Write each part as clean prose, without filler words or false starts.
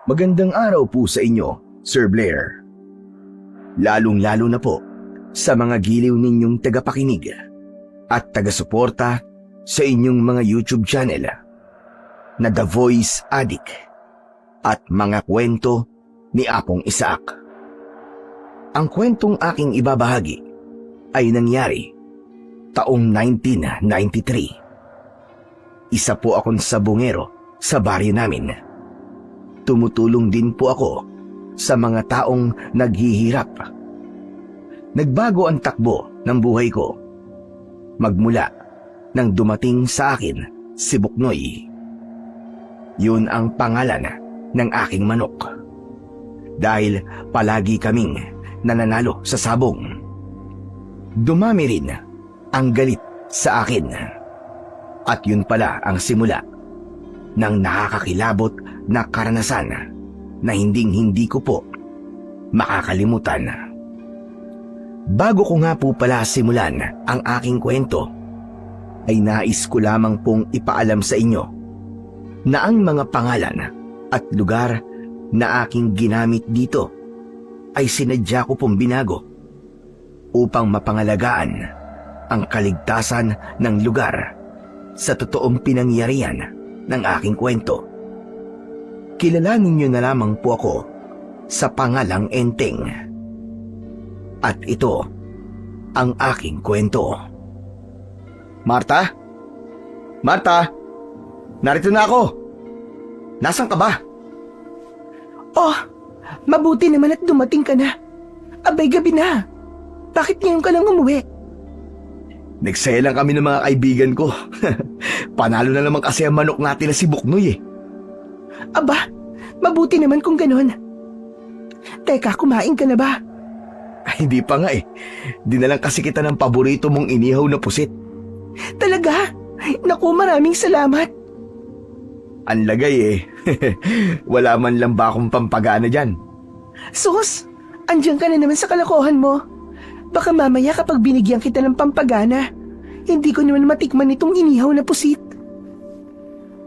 Magandang araw po sa inyo, Sir Blair. Lalong-lalo na po sa mga giliw ninyong tagapakinig at taga-suporta sa inyong mga YouTube channel na The Voice Addict at mga kwento ni Apong Isaac. Ang kwentong aking ibabahagi ay nangyari taong 1993. Isa po akong sabungero sa baryo namin. Tumutulong din po ako sa mga taong naghihirap. Nagbago ang takbo ng buhay ko magmula nang dumating sa akin si Buknoy. Yun ang pangalan ng aking manok. Dahil palagi kaming nananalo sa sabong. Dumami rin ang galit sa akin. At yun pala ang simula ng nakakakilabot na karanasan na hinding-hindi ko po makakalimutan. Bago ko nga po pala simulan ang aking kwento, ay nais ko lamang pong ipaalam sa inyo na ang mga pangalan at lugar na aking ginamit dito ay sinadya ko pong binago upang mapangalagaan ang kaligtasan ng lugar sa totoong pinangyarihan ng aking kwento. Kilalanin niyo na lamang po ako sa pangalang Enteng. At ito ang aking kwento. Marta? Marta? Narito na ako. Nasaan ka ba? Oh, mabuti naman at dumating ka na. Abay, gabi na. Bakit ngayon ka lang umuwi? Nagsaya lang kami ng mga kaibigan ko. Panalo na naman kasi ang manok natin na si Buknoy eh. Aba, mabuti naman kung ganon. Teka, kumain ka na ba? Ay, hindi pa nga eh. Dinalang kasi kita ng paborito mong inihaw na pusit. Talaga? Naku, maraming salamat. Ang lagay eh. Wala man lang ba akong pampagana dyan? Sus, andyan ka na naman sa kalokohan mo. Baka mamaya kapag binigyan kita ng pampagana, hindi ko naman matikman itong inihaw na pusit.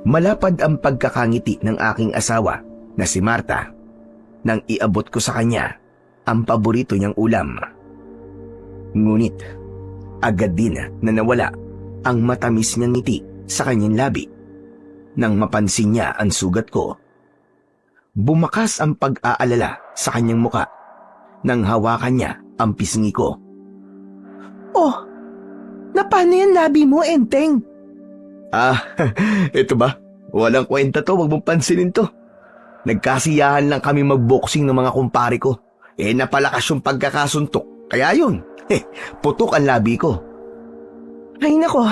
Malapad ang pagkakangiti ng aking asawa na si Marta nang iabot ko sa kanya ang paborito niyang ulam. Ngunit agad din na nawala ang matamis niyang ngiti sa kanyang labi nang mapansin niya ang sugat ko. Bumakas ang pag-aalala sa kanyang muka nang hawakan niya ang pisngi ko. Oh, napano yan labi mo, Enteng? Ito ba? Walang kwenta to, wag mong pansinin to. Nagkasiyahan lang kami magboxing ng mga kumpare ko. Napalakas yung pagkakasuntok. Kaya yun, putok ang labi ko. Ay nako,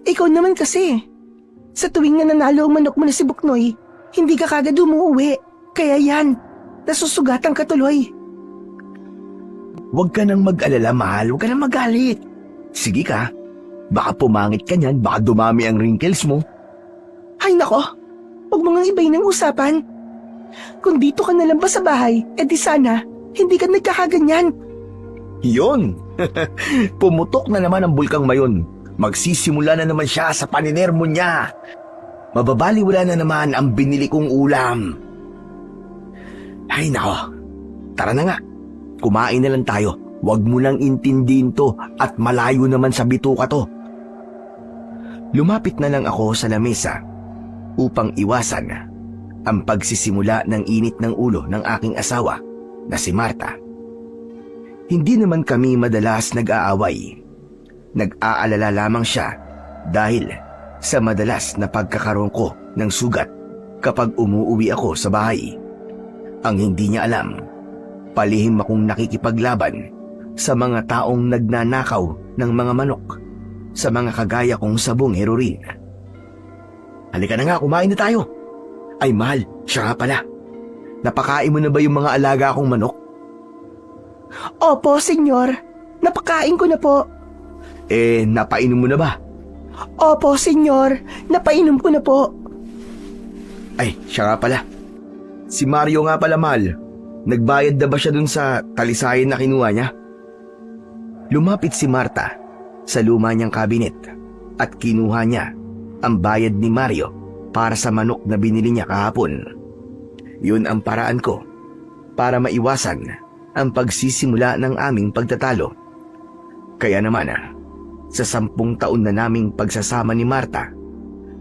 ikaw naman kasi. Sa tuwing nananalo ang manok mo na si Buknoy, hindi ka kagad umuwi. Kaya yan, nasusugatan ka tuloy. Huwag ka nang mag-alala, mahal. Huwag ka nang magalit. Sige ka. Baka pumangit ka niyan, baka dumami ang wrinkles mo. Ay nako, huwag mo ngang ibayin ang usapan. Kung dito ka nalang ba sa bahay, edi sana, hindi ka nagkakaganyan. Yun! Pumutok na naman ang bulkang mayon. Magsisimula na naman siya sa paninermo niya. Mababaliwala na naman ang binili kong ulam. Ay nako, tara na nga. Kumain na lang tayo. Huwag mo nang intindihin to at malayo naman sa bituka to. Lumapit na lang ako sa lamesa upang iwasan ang pagsisimula ng init ng ulo ng aking asawa na si Marta. Hindi naman kami madalas nag-aaway. Nag-aalala lamang siya dahil sa madalas na pagkakaroon ko ng sugat kapag umuuwi ako sa bahay. Ang hindi niya alam, palihim akong nakikipaglaban sa mga taong nagnanakaw ng mga manok sa mga kagaya kong sabongero rin. Halika na nga, kumain na tayo. Ay mahal, siya nga pala. Napakain mo na ba yung mga alaga kong manok? Opo, senyor. Napakain ko na po. Napainom mo na ba? Opo, senyor. Napainom ko na po. Ay, siya nga pala. Si Mario nga pala, mahal. Nagbayad na ba siya dun sa talisayan na kinuha niya? Lumapit si Marta sa luma niyang kabinet at kinuha niya ang bayad ni Mario para sa manok na binili niya kahapon. Yun ang paraan ko para maiwasan ang pagsisimula ng aming pagtatalo. Kaya naman, sa 10 taon na naming pagsasama ni Marta,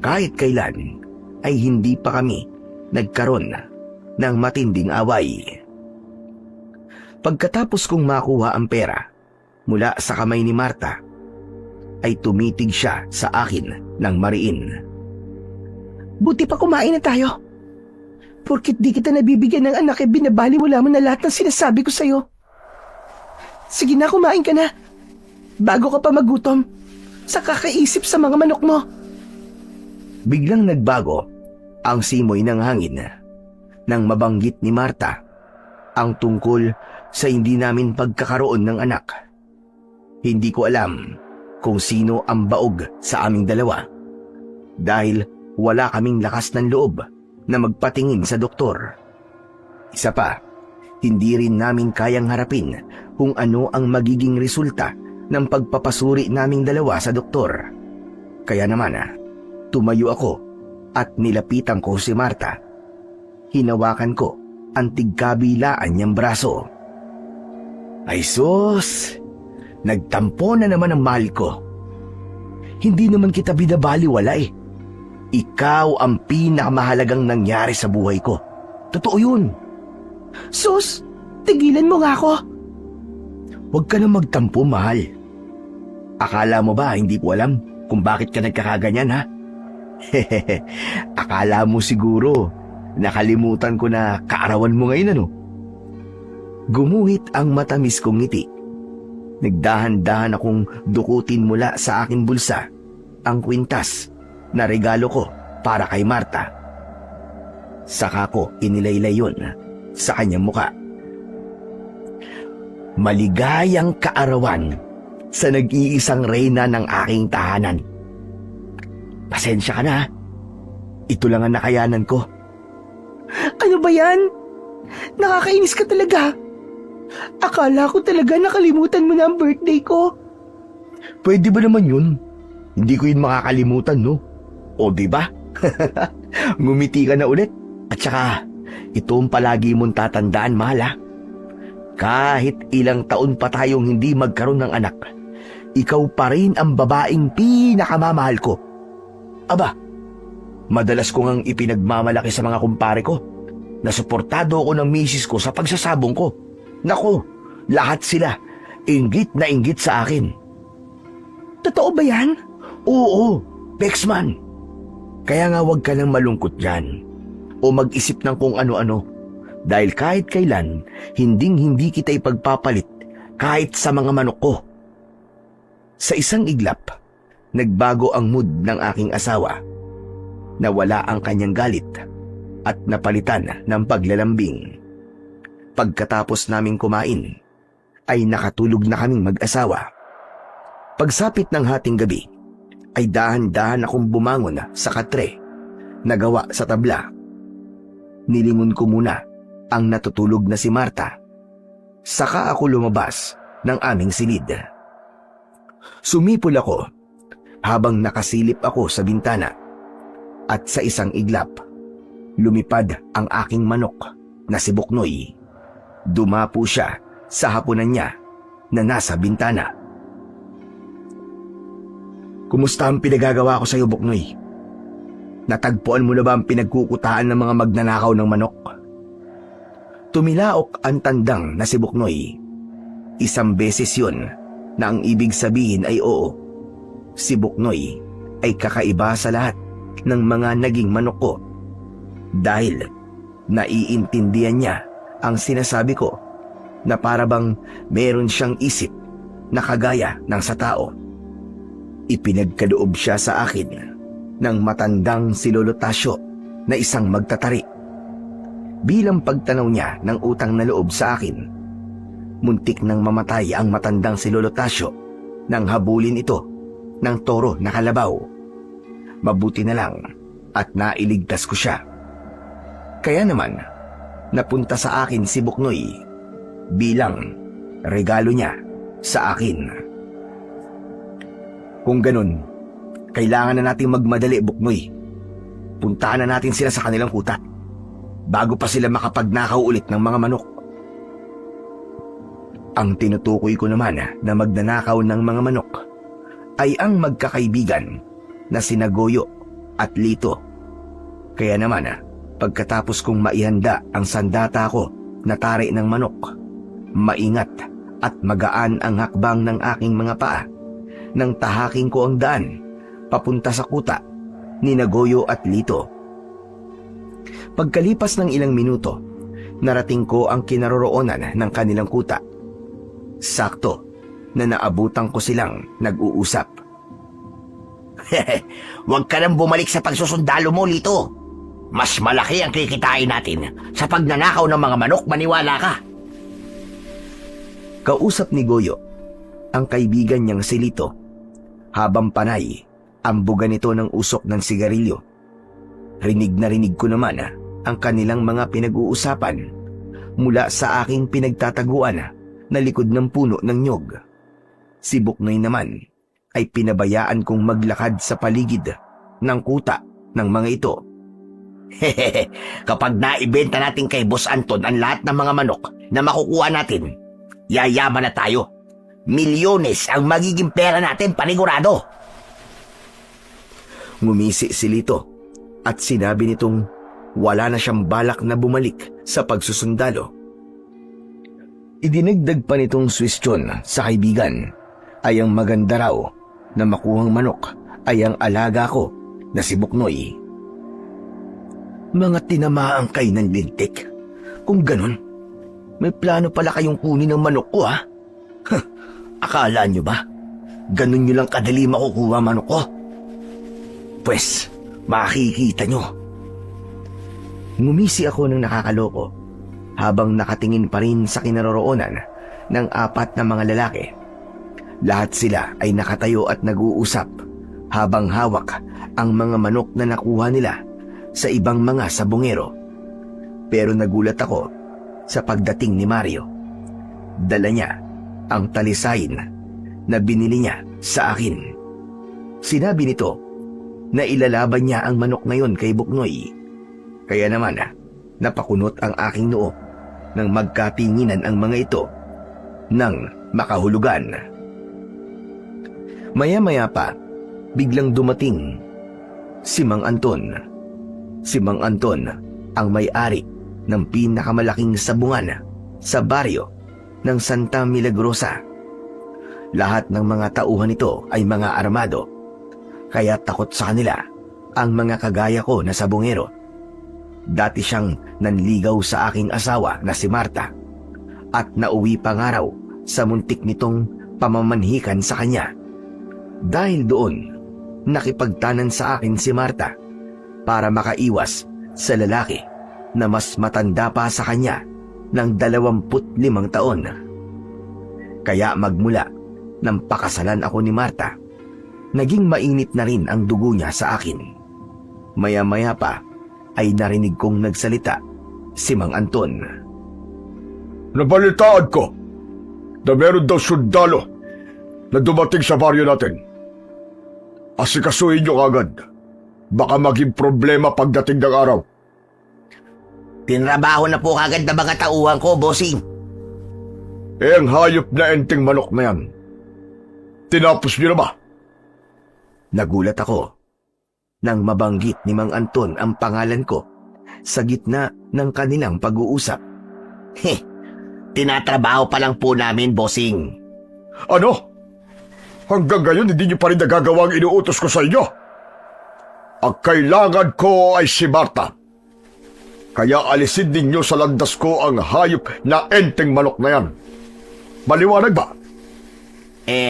kahit kailan ay hindi pa kami nagkaroon ng matinding away. Pagkatapos kong makuha ang pera mula sa kamay ni Marta, ay tumitig siya sa akin ng mariin. Buti pa kumain na tayo. Porkit di kita nabibigyan ng anak, binabaliwala mo na lahat ng sinasabi ko sa'yo. Sige na, kumain ka na. Bago ka pa magutom, sa kakaisip sa mga manok mo. Biglang nagbago ang simoy ng hangin nang mabanggit ni Marta ang tungkol sa hindi namin pagkakaroon ng anak. Hindi ko alam kung sino ang baog sa aming dalawa dahil wala kaming lakas ng loob na magpatingin sa doktor. Isa pa, hindi rin namin kayang harapin kung ano ang magiging resulta ng pagpapasuri naming dalawa sa doktor. Kaya naman, tumayo ako at nilapitan ko si Marta. Hinawakan ko ang tigkabilaan niyang braso. Ay sus! Nagtampo na naman ang mahal ko. Hindi naman kita binabaliwala eh. Ikaw ang pinakamahalagang nangyari sa buhay ko. Totoo yun. Sus, tigilan mo nga ako. Huwag ka na magtampo, mahal. Akala mo ba hindi ko alam kung bakit ka nagkakaganyan, ha? Hehehe, akala mo siguro nakalimutan ko na kaarawan mo ngayon, ano? Gumuhit ang matamis kong ngiti. Nagdahan-dahan akong dukutin mula sa aking bulsa ang kwintas na regalo ko para kay Marta. Saka ko inilaylay yun sa kanyang muka. Maligayang kaarawan sa nag-iisang reyna ng aking tahanan. Pasensya ka na. Ito lang ang nakayanan ko. Ano ba yan? Nakakainis ka talaga. Akala ko talaga nakalimutan mo na ang birthday ko. Pwede ba naman yun? Hindi ko yun makakalimutan, no? O diba? Ngumiti ka na ulit. At saka, ito ang palagi mong tatandaan, mahal, ha? Kahit ilang taon pa tayong hindi magkaroon ng anak, ikaw pa rin ang babaeng pinakamamahal ko. Aba, madalas ko ngang ipinagmamalaki sa mga kumpare ko na suportado ako ng misis ko sa pagsasabong ko. Nako, lahat sila inggit na inggit sa akin. Totoo ba yan? Oo, Bexman. Kaya nga huwag ka nang malungkot dyan o mag-isip ng kung ano-ano dahil kahit kailan, hinding-hindi kita ipagpapalit kahit sa mga manok ko. Sa isang iglap, nagbago ang mood ng aking asawa. Nawala ang kanyang galit at napalitan ng paglalambing. Pagkatapos naming kumain, ay nakatulog na kaming mag-asawa. Pagsapit ng hating gabi, ay dahan-dahan akong bumangon sa katre na gawa sa tabla. Nilingon ko muna ang natutulog na si Marta. Saka ako lumabas ng aming silid. Sumipol ako habang nakasilip ako sa bintana at sa isang iglap, lumipad ang aking manok na si Buknoy. Dumapo siya sa hapunan niya na nasa bintana. Kumusta ang pinagagawa ko sa iyo, Buknoy? Natagpuan mo na ba ang pinagkukutaan ng mga magnanakaw ng manok? Tumilaok ang tandang na si Buknoy. Isang beses yun na ang ibig sabihin ay oo. Si Buknoy ay kakaiba sa lahat ng mga naging manok ko dahil naiintindihan niya ang sinasabi ko na parabang meron siyang isip na kagaya ng sa tao. Ipinagkaloob siya sa akin ng matandang si Lolo Tasyo na isang magtatari. Bilang pagtanaw niya ng utang na loob sa akin, muntik nang mamatay ang matandang si Lolo Tasyo nang habulin ito ng toro na kalabaw. Mabuti na lang at nailigtas ko siya. Kaya naman, napunta sa akin si Buknoy bilang regalo niya sa akin. Kung ganun, kailangan na nating magmadali, Buknoy. Puntahan na natin sila sa kanilang kutat. bago pa sila makapagnakaw ulit ng mga manok. Ang tinutukoy ko naman na magnanakaw ng mga manok ay ang magkakaibigan na sina Goyo at Lito. Kaya naman, pagkatapos kong maihanda ang sandata ko na tari ng manok, maingat at magaan ang hakbang ng aking mga paa nang tahaking ko ang daan papunta sa kuta ni Goyo at Lito. Pagkalipas ng ilang minuto, narating ko ang kinaroroonan ng kanilang kuta. Sakto na naabutan ko silang nag-uusap. Huwag ka nang bumalik sa pagsusundalo mo, Lito. Mas malaki ang kikitain natin sa pagnanakaw ng mga manok, maniwala ka. Kausap ni Goyo ang kaibigan niyang si Lito habang panay ang buga nito ng usok ng sigarilyo. Rinig na rinig ko naman ang kanilang mga pinag-uusapan mula sa aking pinagtataguan na likod ng puno ng nyog. Si Buknoy naman ay pinabayaan kong maglakad sa paligid ng kuta ng mga ito. Kapag naibenta natin kay Boss Anton ang lahat ng mga manok na makukuha natin, yayaman na tayo. Milyones ang magiging pera natin, panigurado. Ngumisi si Lito at sinabi nitong wala na siyang balak na bumalik sa pagsusundalo. Idinagdag pa nitong suwestyon sa kaibigan ay ang maganda raw na makuhang manok ay ang alaga ko na si Buknoy. Mga tinamaan kayo ng lintik. Kung ganun, may plano pala kayong kunin ng manok ko, ha? Akala nyo ba? Ganun nyo lang kadali makukuha manok ko? Pwes, makikita nyo. Ngumisi ako ng nakakaloko habang nakatingin pa rin sa kinaroroonan ng 4 na mga lalaki. Lahat sila ay nakatayo at nag-uusap habang hawak ang mga manok na nakuha nila sa ibang mga sabungero. Pero nagulat ako sa pagdating ni Mario. Dala niya ang talisayin na binili niya sa akin. Sinabi nito na ilalaban niya ang manok ngayon kay Buknoy. Kaya naman napakunot ang aking noo nang magkatinginan ang mga ito ng makahulugan. Maya-maya pa, biglang dumating si Mang Anton. Si Mang Anton ang may-ari ng pinakamalaking sabungan sa baryo ng Santa Milagrosa. Lahat ng mga tauhan nito ay mga armado, kaya takot sa kanila ang mga kagaya ko na sabungero. Dati siyang nanligaw sa aking asawa na si Marta at nauwi pa nga raw sa muntik nitong pamamanhikan sa kanya. Dahil doon, nakipagtanan sa akin si Marta para makaiwas sa lalaki na mas matanda pa sa kanya ng 25 taon. Kaya magmula nang pakasalan ako ni Marta, naging mainit na rin ang dugo niya sa akin. Maya-maya pa ay narinig kong nagsalita si Mang Anton. Nabalitaan ko na meron daw sundalo na dumating sa baryo natin. Asikasuhin niyo agad. Baka maging problema pagdating ng araw. Tinrabaho na po kagad na mga tauhan ko, bossing. Ang hayop na enteng manok na yan, tinapos niyo na ba? Nagulat ako nang mabanggit ni Mang Anton ang pangalan ko sa gitna ng kanilang pag-uusap. Tinatrabaho pa lang po namin, bossing. Ano? Hanggang ngayon hindi niyo pa rin nagagawa ang inuutos ko sa inyo? Ang kailangan ko ay si Marta. Kaya alisin ninyo sa landas ko ang hayop na enteng manok na yan. Maliwanag ba?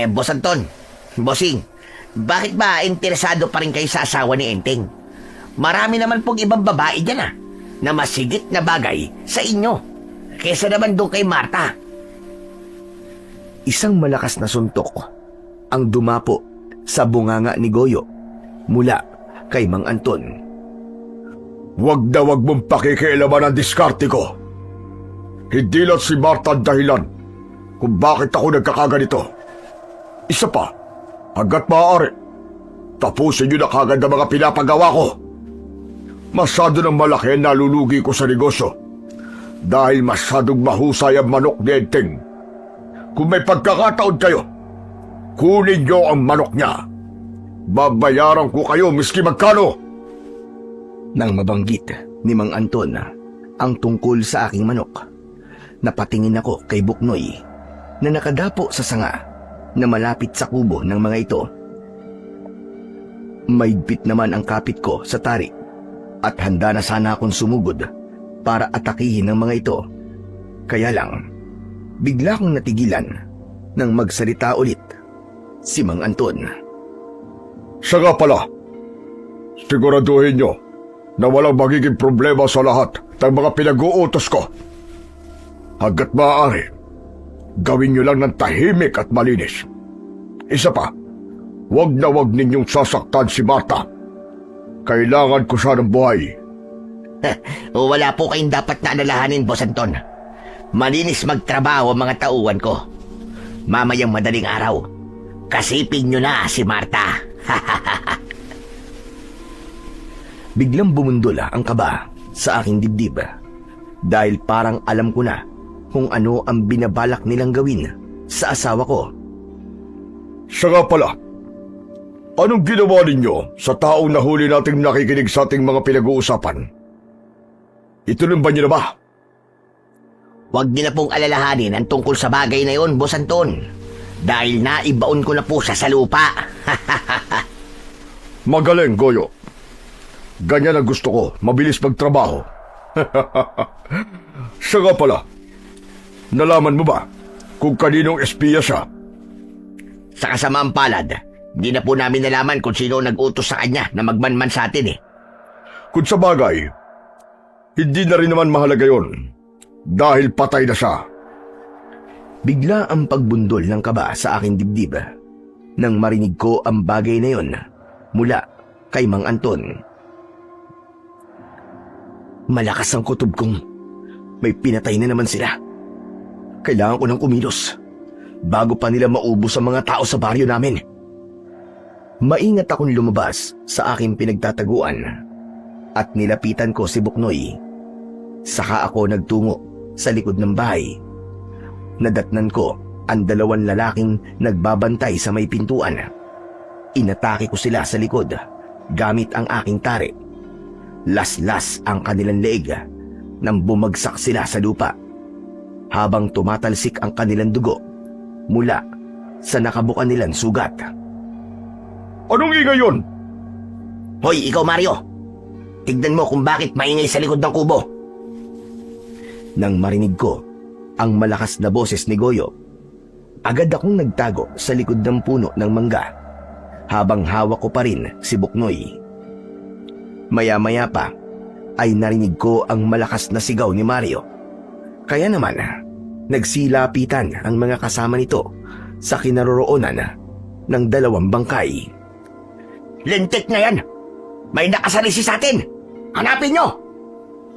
Boss Anton, bossing, bakit ba interesado pa rin kayo sa asawa ni Enteng? Marami naman pong ibang babae dyan na masigit na bagay sa inyo kesa naman doon kay Marta. Isang malakas na suntok ang dumapo sa bunganga ni Goyo mula kay Mang Anton. Huwag na huwag mong pakikialaman ang diskarte ko. Hindi lang si Marta ang dahilan kung bakit ako nagkakaganito. Isa pa, hanggat maaari, tapusin niyo na kagad ang mga pinapagawa ko. Masyado ng malaki ang nalulugi ko sa negosyo. Dahil masyadong mahusay ang manok ni Enteng. Kung may pagkakataon kayo, kunin niyo ang manok niya. Babayaran ko kayo miski magkano. Nang mabanggit ni Mang Anton ang tungkol sa aking manok, napatingin ako kay Buknoy na nakadapo sa sanga na malapit sa kubo ng mga ito. Maigpit naman ang kapit ko sa tari at handa na sana akong sumugod para atakihin ng mga ito. Kaya lang, bigla kong natigilan nang magsalita ulit si Mang Anton. Siya nga pala, siguraduhin niyo na walang magiging problema sa lahat ng mga pinag-uutos ko. Hanggat maaari, gawin niyo lang ng tahimik at malinis. Isa pa, wag na wag ninyong sasaktan si Marta. Kailangan ko siya ng buhay. Wala po kayong dapat na alalahanin, Boss Anton. Malinis magtrabaho ang mga tauhan ko. Mamayang madaling araw, kasipin nyo na si Marta. Biglang bumundol ang kaba sa aking dibdib dahil parang alam ko na kung ano ang binabalak nilang gawin sa asawa ko. Siya nga pala, anong ginawa ninyo sa taong nahuli nating nakikinig sa ating mga pinag-uusapan? Ituloy niyo na ba? Huwag niyo na pong alalahanin ang tungkol sa bagay na yon, Boss Anton. Dahil naibaon ko na po siya sa lupa. Magaling, Goyo. Ganyan ang gusto ko, mabilis magtrabaho. Siya nga pala, nalaman mo ba kung kaninong espiya siya? Sa kasamaang palad, di na po namin nalaman kung sino nag-utos sa kanya na magmanman sa atin eh. Kung sa bagay, hindi na rin naman mahalaga yon dahil patay na siya. Bigla ang pagbundol ng kaba sa aking dibdib nang marinig ko ang bagay na yon mula kay Mang Anton. Malakas ang kutob kong may pinatay na naman sila. Kailangan ko ng kumilos bago pa nila maubos ang mga tao sa baryo namin. Maingat akong lumabas sa aking pinagtataguan at nilapitan ko si Buknoy. Saka ako nagtungo sa likod ng bahay. Nadatnan ko ang dalawang lalaking nagbabantay sa may pintuan. Inatake ko sila sa likod gamit ang aking tari. Las-las ang kanilang leeg nang bumagsak sila sa lupa habang tumatalsik ang kanilang dugo mula sa nakabukan nilang sugat. Anong ingay yun? Hoy, ikaw Mario! Tignan mo kung bakit maingay sa likod ng kubo. Nang marinig ko ang malakas na boses ni Goyo, agad akong nagtago sa likod ng puno ng mangga habang hawak ko pa rin si Buknoy. Maya-maya pa ay narinig ko ang malakas na sigaw ni Mario. Kaya naman, nagsilapitan ang mga kasama nito sa kinaroroonan ng dalawang bangkay. Lintik na yan! May nakasalisi sa atin! Hanapin nyo!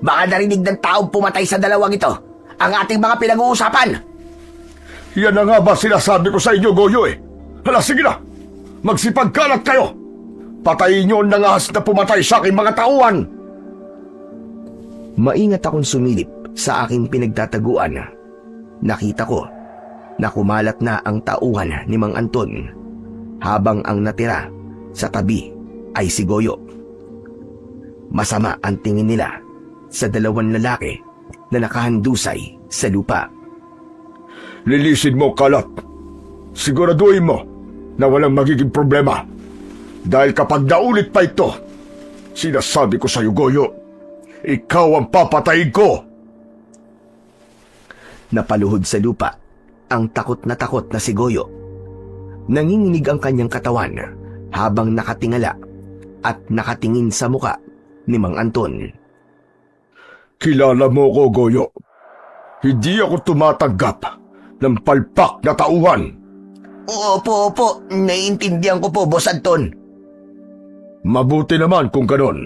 Baka narinig ng taong pumatay sa dalawang ito ang ating mga pinag-uusapan! Yan na nga ba sinasabi ko sa inyo, Goyo eh? Hala, sige na! Magsipagkalat kayo! Patayin nyo ang nangahas na pumatay sa aking mga tauhan! Maingat akong sumilip sa aking pinagtataguan. Nakita ko na kumalat na ang tauhan ni Mang Anton habang ang natira sa tabi ay si Goyo. Masama ang tingin nila sa dalawang lalaki na nakahandusay sa lupa. Lilisin mo, kalat. Siguraduhin mo na walang magiging problema. Dahil kapag naulit pa ito, sinasabi ko sa iyo, Goyo, ikaw ang papatayin ko. Napaluhod sa lupa ang takot na si Goyo. Nanginginig ang kanyang katawan habang nakatingala at nakatingin sa muka ni Mang Anton. Kilala mo ko, Goyo. Hindi ako tumatanggap ng palpak na tauhan. Opo. Naiintindihan ko po, Boss Anton. Mabuti naman kung ganon.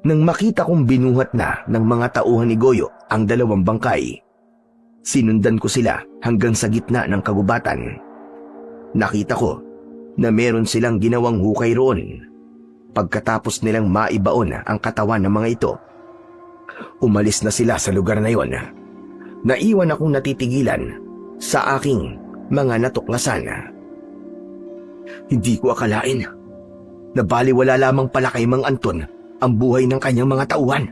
Nang makita kong binuhat na ng mga tauhan ni Goyo ang dalawang bangkay, sinundan ko sila hanggang sa gitna ng kagubatan. Nakita ko na meron silang ginawang hukay roon. Pagkatapos nilang maibaon ang katawan ng mga ito, umalis na sila sa lugar na yon. Naiwan akong natitigilan sa aking mga natuklasan. Hindi ko akalain na baliwala lamang pala kay Mang Anton ang buhay ng kanyang mga tauhan.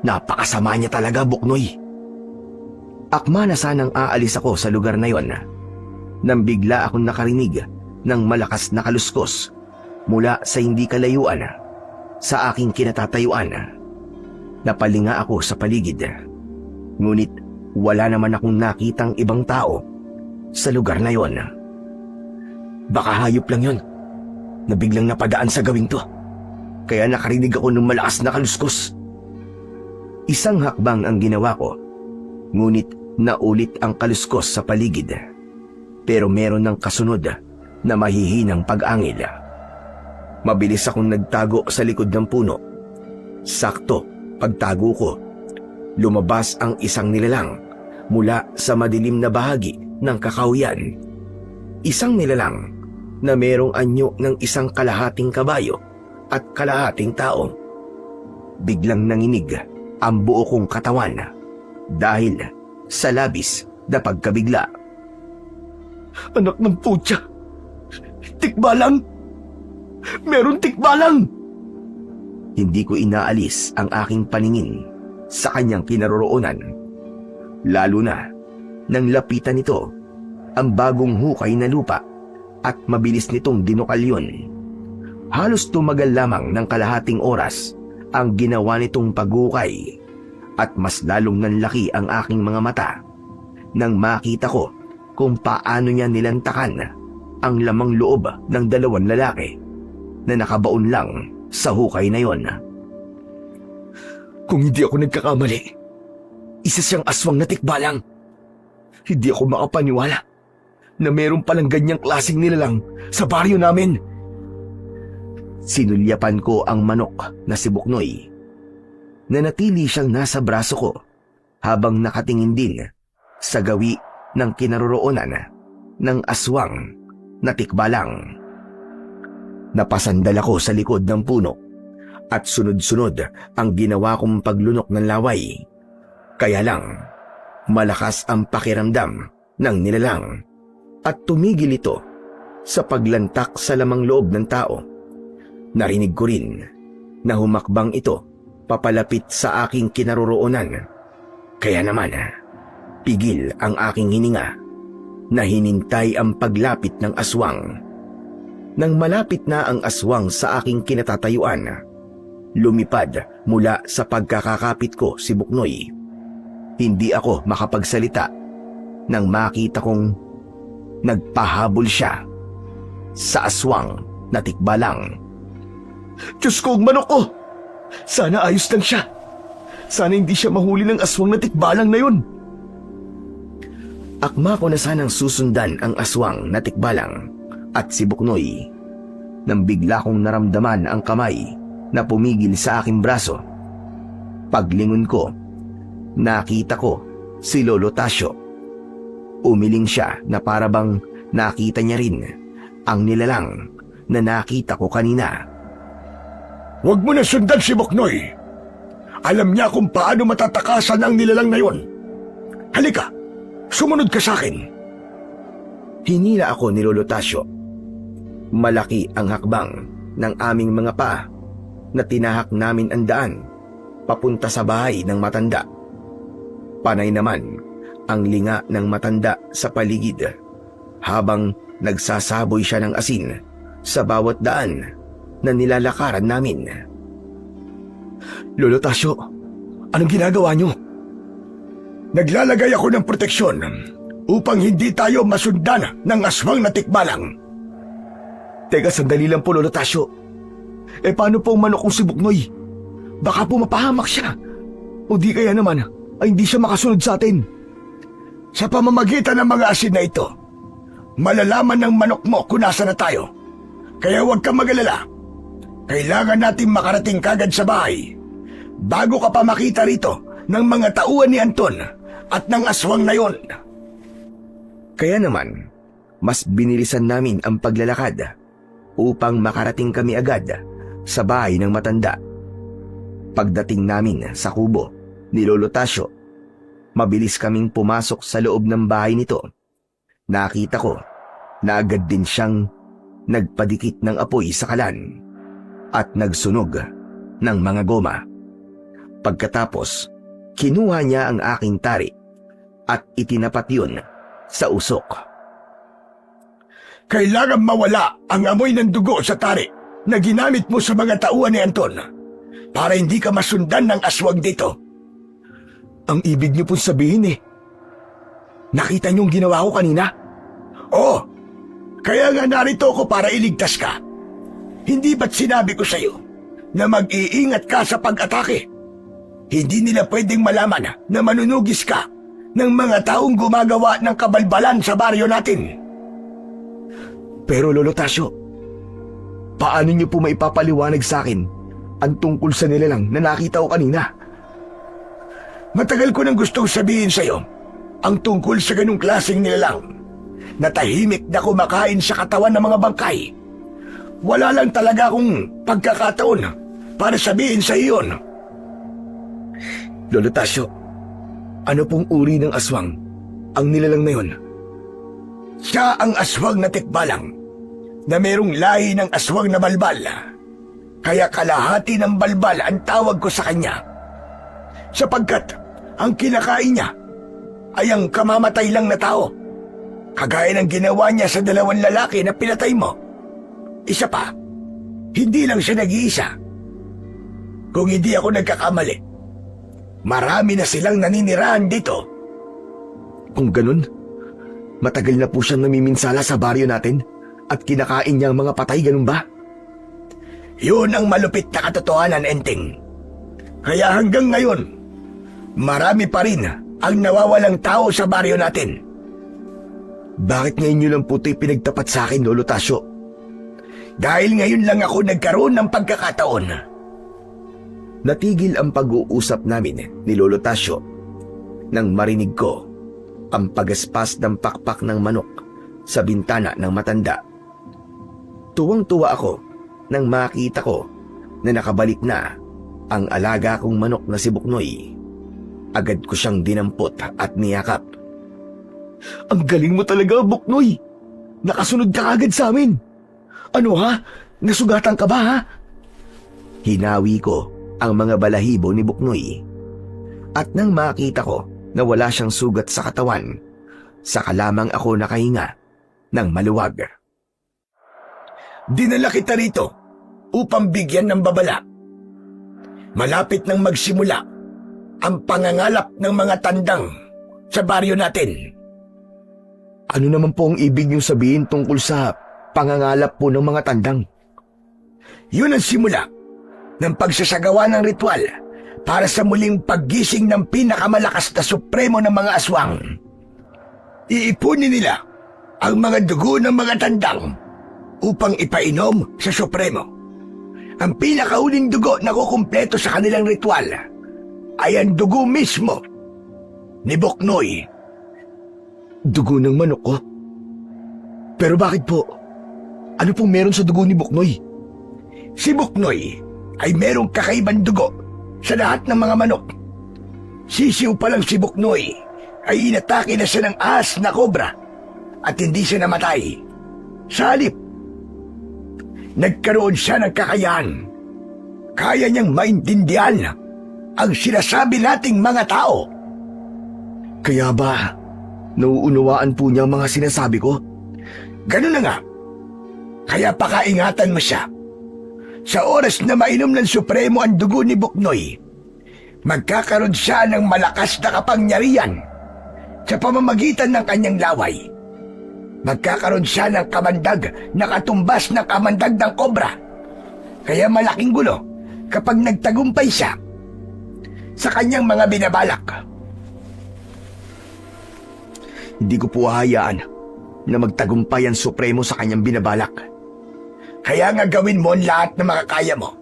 Napakasama niya talaga, Buknoy. Akma na sanang aalis ako sa lugar na yon nang bigla akong nakarinig ng malakas na kaluskos mula sa hindi kalayuan sa aking kinatatayuan. Napalinga ako sa paligid, ngunit wala naman akong nakitang ibang tao sa lugar na yon. Baka hayop lang yon na biglang napadaan sa gawing to, kaya nakarinig ako ng malakas na kaluskos. Isang hakbang ang ginawa ko, ngunit naulit ang kaluskos sa paligid. Pero meron ng kasunod na mahihinang pag-angil. Mabilis akong nagtago sa likod ng puno. Sakto, pagtago ko, lumabas ang isang nilalang mula sa madilim na bahagi ng kakahuyan. Isang nilalang na merong anyo ng isang kalahating kabayo at kalahating tao. Biglang nanginig ang buo kong katawan dahil sa labis na pagkabigla. Anak ng putya! Tikbalang! Meron tikbalang! Hindi ko inaalis ang aking paningin sa kanyang kinaroroonan, lalo na nang lapitan nito ang bagong hukay na lupa at mabilis nitong dinukal yun. Halos tumagal lamang ng kalahating oras ang ginawa nitong paghukay at mas lalong nanlaki ang aking mga mata nang makita ko kung paano niya nilantakan ang lamang loob ng dalawang lalaki na nakabaon lang sa hukay na yon. Kung hindi ako nagkakamali, isa siyang aswang na tikbalang. Hindi ako makapaniwala na meron palang ganyang klaseng nilalang sa baryo namin. Sinulyapan ko ang manok na si Buknoy. Nanatili siyang nasa braso ko habang nakatingin din sa gawi ng kinaroroonan ng aswang na tikbalang. Napasandal ako sa likod ng puno at sunod-sunod ang ginawa kong paglunok ng laway. Kaya lang, malakas ang pakiramdam ng nilalang at tumigil ito sa paglantak sa lamang loob ng tao. Narinig ko rin na humakbang ito papalapit sa aking kinaroroonan. Kaya naman, pigil ang aking hininga na hinintay ang paglapit ng aswang. Nang malapit na ang aswang sa aking kinatatayuan, lumipad mula sa pagkakakapit ko si Buknoy. Hindi ako makapagsalita nang makita kong nagpahabol siya sa aswang na tikbalang. Diyos ko, ang manok ko! Sana ayos lang siya. Sana hindi siya mahuli ng aswang na tikbalang na yun. Akma ko na sanang susundan ang aswang na tikbalang at si Buknoy nang bigla kong naramdaman ang kamay na pumigil sa aking braso. Paglingon ko, nakita ko si Lolo Tasyo. Umiling siya na parabang nakita niya rin ang nilalang na nakita ko kanina. Huwag mo na sundan si Buknoy. Alam niya kung paano matatakasan ang nilalang na yon. Halika, sumunod ka sa akin. Hinila ako ni Lolo Tasyo. Malaki ang hakbang ng aming mga paa na tinahak namin ang daan papunta sa bahay ng matanda. Panay naman ang linga ng matanda sa paligid habang nagsasaboy siya ng asin sa bawat daan na nilalakaran namin. Lolo Tasyo, anong ginagawa niyo? Naglalagay ako ng proteksyon upang hindi tayo masundan ng aswang na tikbalang. Teka, sandali lang po, Lolo Tasyo. Paano po ang manok kong si Buknoy? Baka po mapahamak siya. O di kaya naman ay hindi siya makasunod sa atin. Sa pamamagitan ng mga asin na ito, malalaman ng manok mo kung nasa na tayo. Kaya huwag kang mag-alala. Kailangan natin makarating kagad sa bahay bago ka pa makita rito ng mga tauhan ni Anton at ng aswang na yon. Kaya naman, mas binilisan namin ang paglalakad upang makarating kami agad sa bahay ng matanda. Pagdating namin sa kubo ni Lolo Tasyo, mabilis kaming pumasok sa loob ng bahay nito. Nakita ko na agad din siyang nagpadikit ng apoy sa kalan at nagsunog ng mga goma. Pagkatapos, kinuha niya ang aking tari at itinapat yun sa usok. Kailangan mawala ang amoy ng dugo sa tari na ginamit mo sa mga tauhan ni Anton para hindi ka masundan ng aswang dito. Ang ibig niyo pong sabihin nakita niyong ginawa ko kanina? Oo, kaya nga narito ako para iligtas ka. Hindi ba't sinabi ko sa'yo na mag-iingat ka sa pag-atake? Hindi nila pwedeng malaman na manunugis ka ng mga taong gumagawa ng kabalbalan sa baryo natin. Pero Lolo Tasyo, paano niyo po maipapaliwanag sa akin ang tungkol sa nilalang na nakita ko kanina? Matagal ko nang gustong sabihin sa'yo ang tungkol sa ganung klaseng nilalang na tahimik na kumakain sa katawan ng mga bangkay. Wala lang talaga akong pagkakataon para sabihin sa iyon. Lolo Tasyo, ano pong uri ng aswang ang nilalang na yun? Siya ang aswang na tikbalang na merong lahi ng aswang na balbal. Kaya kalahati ng balbal ang tawag ko sa kanya. Sapagkat ang kinakain niya ay ang kamamatay lang na tao. Kagaya ng ginawa niya sa 2 lalaki na pinatay mo. Isa pa, hindi lang siya nag-iisa. Kung hindi ako nagkakamali, marami na silang naninirahan dito. Kung ganun, matagal na po siyang namiminsala sa baryo natin at kinakain niya ang mga patay, ganun ba? Yun ang malupit na katotohanan, Enteng. Kaya hanggang ngayon, marami pa rin ang nawawalang tao sa baryo natin. Bakit ngayon niyo lang po ito'y pinagtapat sa akin, Lolo Tasyo? Dahil ngayon lang ako nagkaroon ng pagkakataon. Natigil ang pag-uusap namin ni Lolo Tasyo nang marinig ko ang pagaspas ng pakpak ng manok sa bintana ng matanda. Tuwang-tuwa ako nang makita ko na nakabalik na ang alaga kong manok na si Buknoy. Agad ko siyang dinampot at niyakap. Ang galing mo talaga, Buknoy! Nakasunod ka agad sa amin! Ano ha? Nasugatan ka ba ha? Hinawi ko ang mga balahibo ni Buknoy. At nang makita ko na wala siyang sugat sa katawan, saka lamang ako nakahinga ng maluwag. Dinala kita rito upang bigyan ng babala. Malapit nang magsimula ang pangangalap ng mga tandang sa baryo natin. Ano naman po ang ibig niyong sabihin tungkol sa pangangalap po ng mga tandang? Yun ang simula ng pagsasagawa ng ritual para sa muling paggising ng pinakamalakas na supremo ng mga aswang. Iipunin nila ang mga dugo ng mga tandang upang ipainom sa supremo. Ang pinakauling dugo na kukumpleto sa kanilang ritual ay ang dugo mismo ni Buknoy. Dugo ng manok ko? Pero bakit po? Ano pong meron sa dugo ni Buknoy? Si Buknoy ay merong kakaibang dugo sa lahat ng mga manok. Sisiw pa lang si Buknoy ay inatake na siya ng ahas na kobra at hindi siya namatay. Sa halip, nagkaroon siya ng kakayahan. Kaya niyang maintindihan ang sinasabi nating mga tao. Kaya ba nauunawaan po niya ang mga sinasabi ko? Ganun na nga. Kaya pakaingatan mo siya. Sa oras na mainom ng Supremo ang dugo ni Buknoy, magkakaroon siya ng malakas na kapangyarihan sa pamamagitan ng kanyang laway. Magkakaroon siya ng kamandag na katumbas ng kamandag ng kobra. Kaya malaking gulo kapag nagtagumpay siya sa kanyang mga binabalak. Hindi ko po hahayaan na magtagumpay ang Supremo sa kanyang binabalak. Kaya nga gawin mo ang lahat ng makakaya mo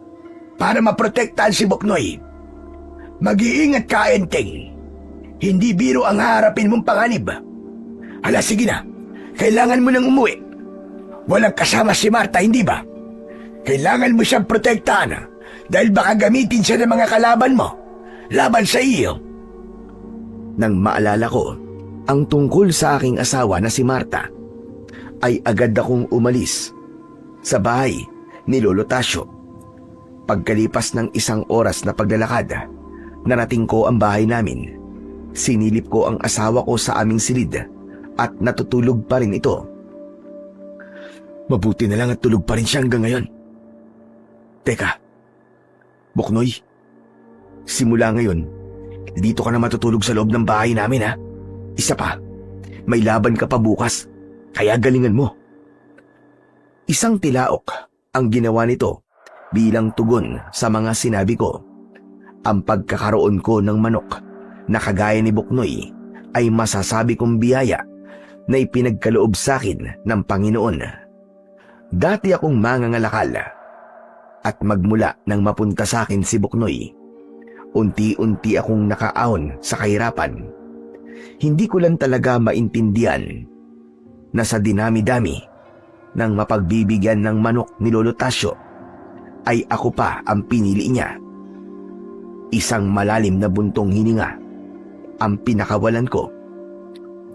para maprotektahan si Buknoy. Mag-iingat ka, Enteng. Hindi biro ang haharapin mong panganib. Hala, sige na. Kailangan mo nang umuwi. Walang kasama si Marta, hindi ba? Kailangan mo siyang protektahan dahil baka gamitin siya ng mga kalaban mo laban sa iyo. Nang maalala ko ang tungkol sa aking asawa na si Marta, ay agad akong umalis sa bahay ni Lolo Tasio. Pagkalipas ng 1 oras na paglalakad, narating ko ang bahay namin. Sinilip ko ang asawa ko sa aming silid at natutulog pa rin ito. Mabuti na lang at tulog pa rin siya hanggang ngayon. Teka, Buknoy, simula ngayon, dito ka na matutulog sa loob ng bahay namin ha. Isa pa, may laban ka pa bukas, kaya galingan mo. Isang tilaok ang ginawa nito bilang tugon sa mga sinabi ko. Ang pagkakaroon ko ng manok na kagaya ni Buknoy ay masasabi kong biyaya na ipinagkaloob sa akin ng Panginoon. Dati akong mangangalakal at magmula nang mapunta sa akin si Buknoy, unti-unti akong nakaahon sa kahirapan. Hindi ko lang talaga maintindihan na sa dinami-dami ng mapagbibigyan ng manok ni Lolo Tasio ay ako pa ang pinili niya. Isang malalim na buntong hininga ang pinakawalan ko.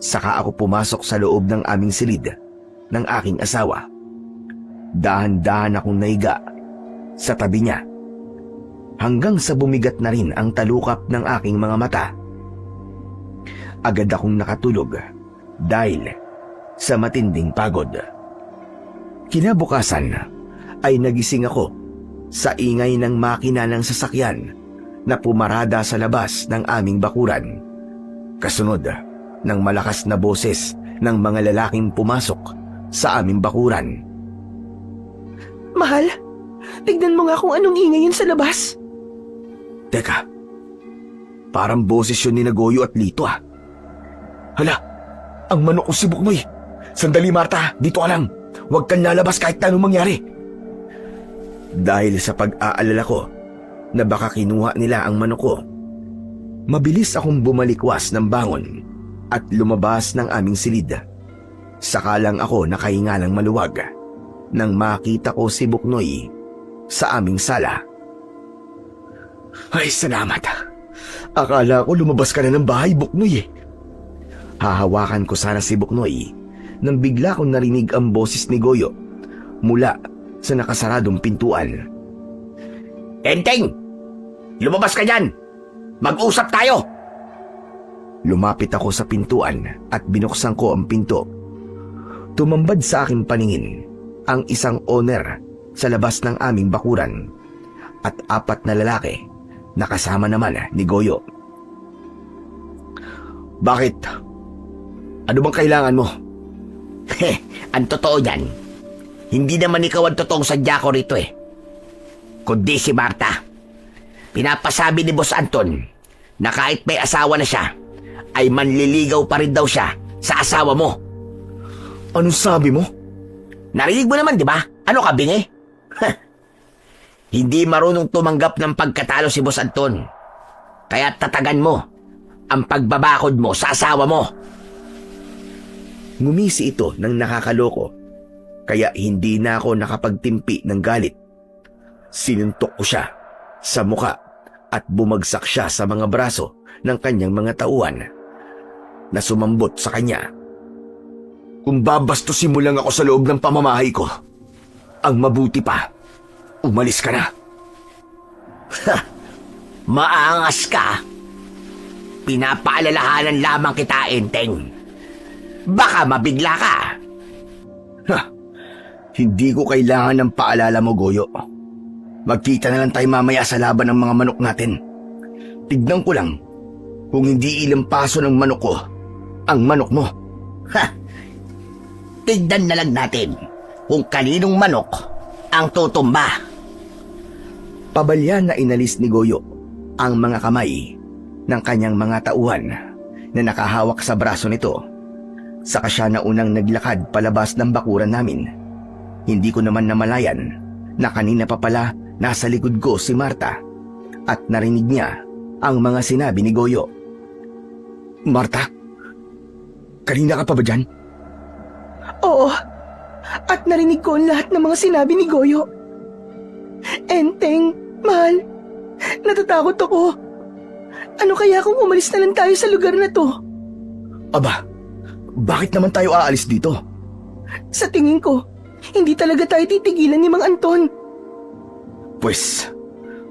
Saka ako pumasok sa loob ng aming silid ng aking asawa. Dahan-dahan akong naiga sa tabi niya hanggang sa bumigat na rin ang talukap ng aking mga mata. Agad akong nakatulog dahil sa matinding pagod. Kinabukasan ay nagising ako sa ingay ng makina ng sasakyan na pumarada sa labas ng aming bakuran. Kasunod ng malakas na boses ng mga lalaking pumasok sa aming bakuran. Mahal, tignan mo nga kung anong ingay yun sa labas. Teka, parang boses yun ni Nagoyo at Lito ah. Hala, ang manok ko si Buknoy. Sandali Marta, dito ka lang. Huwag kang lalabas kahit anong mangyari. Dahil sa pag-aalala ko na baka kinuha nila ang manok ko, mabilis akong bumalikwas ng bangon at lumabas ng aming silid. Saka lang ako nakahingalang maluwag nang makita ko si Buknoy sa aming sala. Ay, salamat. Akala ko lumabas ka na ng bahay, Buknoy eh. Hahawakan ko sana si Buknoy nang bigla kong narinig ang boses ni Goyo mula sa nakasaradong pintuan. Enteng! Lumabas ka dyan! Mag-usap tayo! Lumapit ako sa pintuan at binuksan ko ang pinto. Tumambad sa aking paningin ang isang owner sa labas ng aming bakuran at 4 na lalaki na kasama naman ni Goyo. Bakit? Ano bang kailangan mo? Ang totoo yan, hindi naman ikaw ang totoong sadya ko rito eh. Kundi si Marta. Pinapasabi ni Boss Anton na kahit may asawa na siya, ay manliligaw pa rin daw siya sa asawa mo. Anong sabi mo? Narinig mo naman, di ba? Ano ka, bingi? Hindi marunong tumanggap ng pagkatalo si Boss Anton. Kaya tatagan mo ang pagbabakod mo sa asawa mo. Ngumisi ito ng nakakaloko, kaya hindi na ako nakapagtimpi ng galit. Sinuntok ko siya sa muka at bumagsak siya sa mga braso ng kanyang mga tauhan na sumambot sa kanya. Kung babastusin mo lang ako sa loob ng pamamahay ko, ang mabuti pa, umalis ka na. Maangas ka. Pinapaalalahanan lamang kita, Enteng. Baka mabigla ka. Hindi ko kailangan ng paalala mo, Goyo. Magkita na lang tayo mamaya sa laban ng mga manok natin. Tignan ko lang kung hindi ilang paso ng manok ko ang manok mo. Tignan na lang natin kung kaninong manok ang tutumba. Pabalya na inalis ni Goyo ang mga kamay ng kanyang mga tauhan na nakahawak sa braso nito. Saka siya na unang naglakad palabas ng bakuran namin. Hindi ko naman namalayan na kanina pa pala nasa likod ko si Marta at narinig niya ang mga sinabi ni Goyo. Marta, kanina ka pa ba dyan? Oo, at narinig ko ang lahat ng mga sinabi ni Goyo. Enteng, mahal, natatakot ako. Ano kaya kung umalis na lang tayo sa lugar na to? Aba, bakit naman tayo aalis dito? Sa tingin ko, hindi talaga tayo titigilan ni Mang Anton. Pues,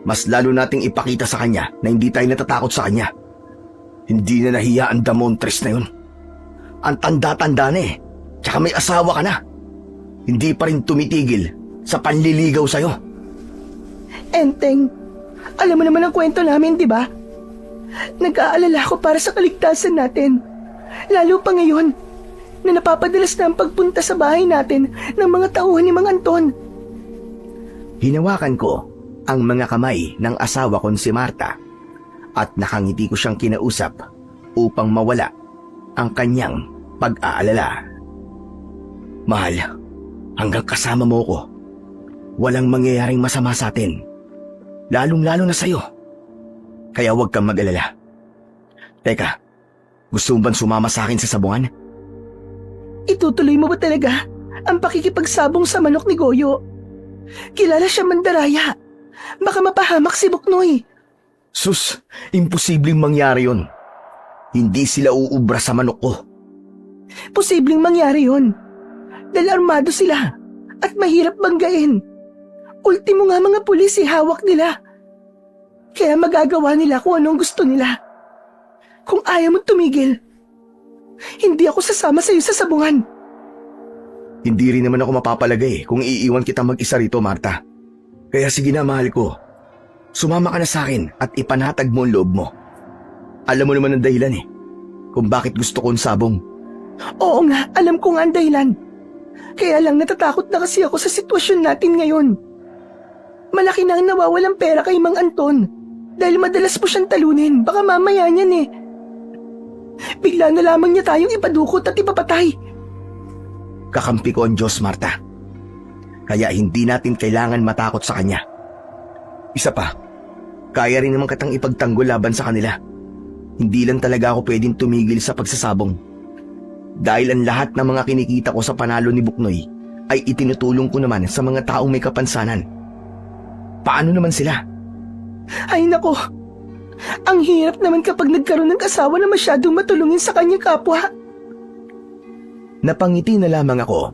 mas lalo nating ipakita sa kanya na hindi tayo natatakot sa kanya. Hindi na nahiya ang Damontres na yun. Ang tanda-tanda na eh, tsaka may asawa ka na. Hindi pa rin tumitigil sa panliligaw sa'yo. Enteng, alam mo naman ang kwento namin, di ba? Nag-aalala ako para sa kaligtasan natin. Lalo pa ngayon, na napapadalas na ang pagpunta sa bahay natin ng mga tauhan ni Mang Anton. Hinawakan ko ang mga kamay ng asawa kong si Marta at nakangiti ko siyang kinausap upang mawala ang kanyang pag-aalala. Mahal, hanggang kasama mo ko, walang mangyayaring masama sa atin. Lalong-lalo na sa'yo. Kaya huwag kang mag-alala. Teka, gusto mo bang sumama sa akin sa sabungan? Itutuloy mo ba talaga ang pakikipagsabong sa manok ni Goyo? Kilala siya mandaraya. Baka mapahamak si Buknoy. Sus, imposibleng mangyari yon. Hindi sila uubra sa manok ko. Posibleng mangyari yon. Dahil armado sila at mahirap banggain. Ultimo nga mga pulis hawak nila. Kaya magagawa nila kung anong gusto nila. Kung ayaw mo tumigil, hindi ako sasama sa iyo sa sabungan. Hindi rin naman ako mapapalagay kung iiwan kita mag-isa rito, Marta. Kaya sige na, mahal ko. Sumama ka na sa akin at ipanatag mo ang loob mo. Alam mo naman ang dahilan kung bakit gusto ko ang sabong. Oo nga, alam ko nga ang dahilan. Kaya lang natatakot na kasi ako sa sitwasyon natin ngayon. Malaki na ang nawawalang pera kay Mang Anton dahil madalas po siyang talunin. Baka mamaya niyan bigla na lamang niya tayong ipadukot at ipapatay. Kakampi ko ang Diyos, Marta. Kaya hindi natin kailangan matakot sa Kanya. Isa pa, kaya rin naman kitang ipagtanggol laban sa kanila. Hindi lang talaga ako pwedeng tumigil sa pagsasabong. Dahil ang lahat ng mga kinikita ko sa panalo ni Buknoy ay itinutulong ko naman sa mga taong may kapansanan. Paano naman sila? Ay nako, ang hirap naman kapag nagkaroon ng asawa na masyadong matulungin sa kanyang kapwa. Napangiti na lamang ako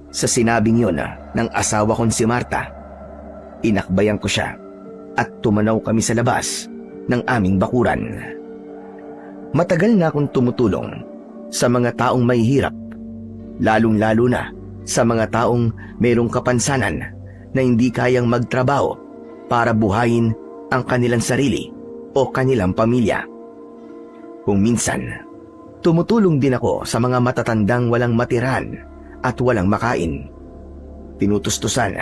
sa sinabing yun ng asawa kong si Marta. Inakbayan ko siya at tumanaw kami sa labas ng aming bakuran. Matagal na akong tumutulong sa mga taong may hirap, lalong-lalo na sa mga taong mayroong kapansanan na hindi kayang magtrabaho para buhayin ang kanilang sarili o kanilang pamilya. Kung minsan, tumutulong din ako sa mga matatandang walang matiran at walang makain. Tinutustusan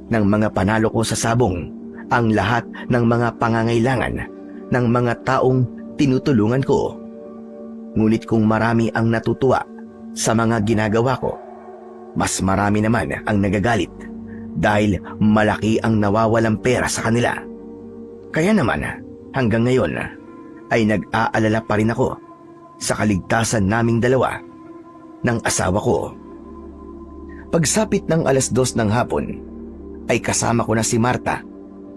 ng mga panalo ko sa sabong ang lahat ng mga pangangailangan ng mga taong tinutulungan ko. Ngunit kung marami ang natutuwa sa mga ginagawa ko, mas marami naman ang nagagalit dahil malaki ang nawawalang pera sa kanila. Kaya naman hanggang ngayon ay nag-aalala pa rin ako sa kaligtasan naming dalawa ng asawa ko. Pagsapit ng 2:00 ng hapon ay kasama ko na si Marta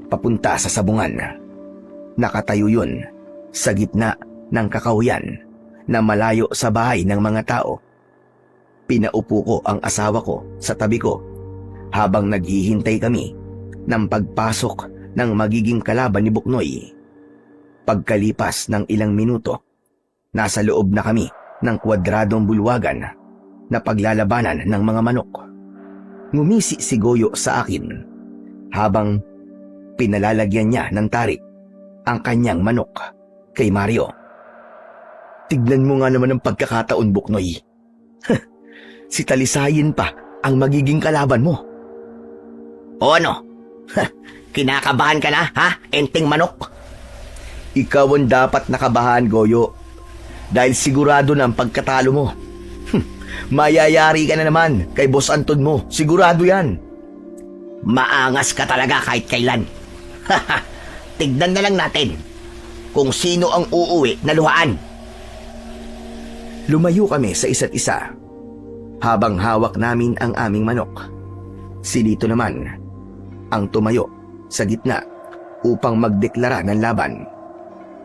papunta sa sabungan. Nakatayo yun sa gitna ng kakahuyan na malayo sa bahay ng mga tao. Pinaupo ko ang asawa ko sa tabi ko habang naghihintay kami ng pagpasok ng magiging kalaban ni Buknoy. Pagkalipas ng ilang minuto, nasa loob na kami ng kwadradong bulwagan na paglalabanan ng mga manok. Ngumisi si Goyo sa akin habang pinalalagyan niya ng tarik ang kanyang manok kay Mario. Tignan mo nga naman ang pagkakataon, Buknoy. Si Talisayin pa ang magiging kalaban mo. O ano? Kinakabahan ka na, ha? Enteng manok. Ikaw ang dapat nakabahan, Goyo. Dahil sigurado na ang pagkatalo mo. Mayayari ka na naman kay Boss Anton mo. Sigurado yan. Maangas ka talaga kahit kailan. Tignan na lang natin kung sino ang uuwi na luhaan. Lumayo kami sa isa't isa habang hawak namin ang aming manok. Si Lito naman ang tumayo sa gitna upang magdeklara ng laban.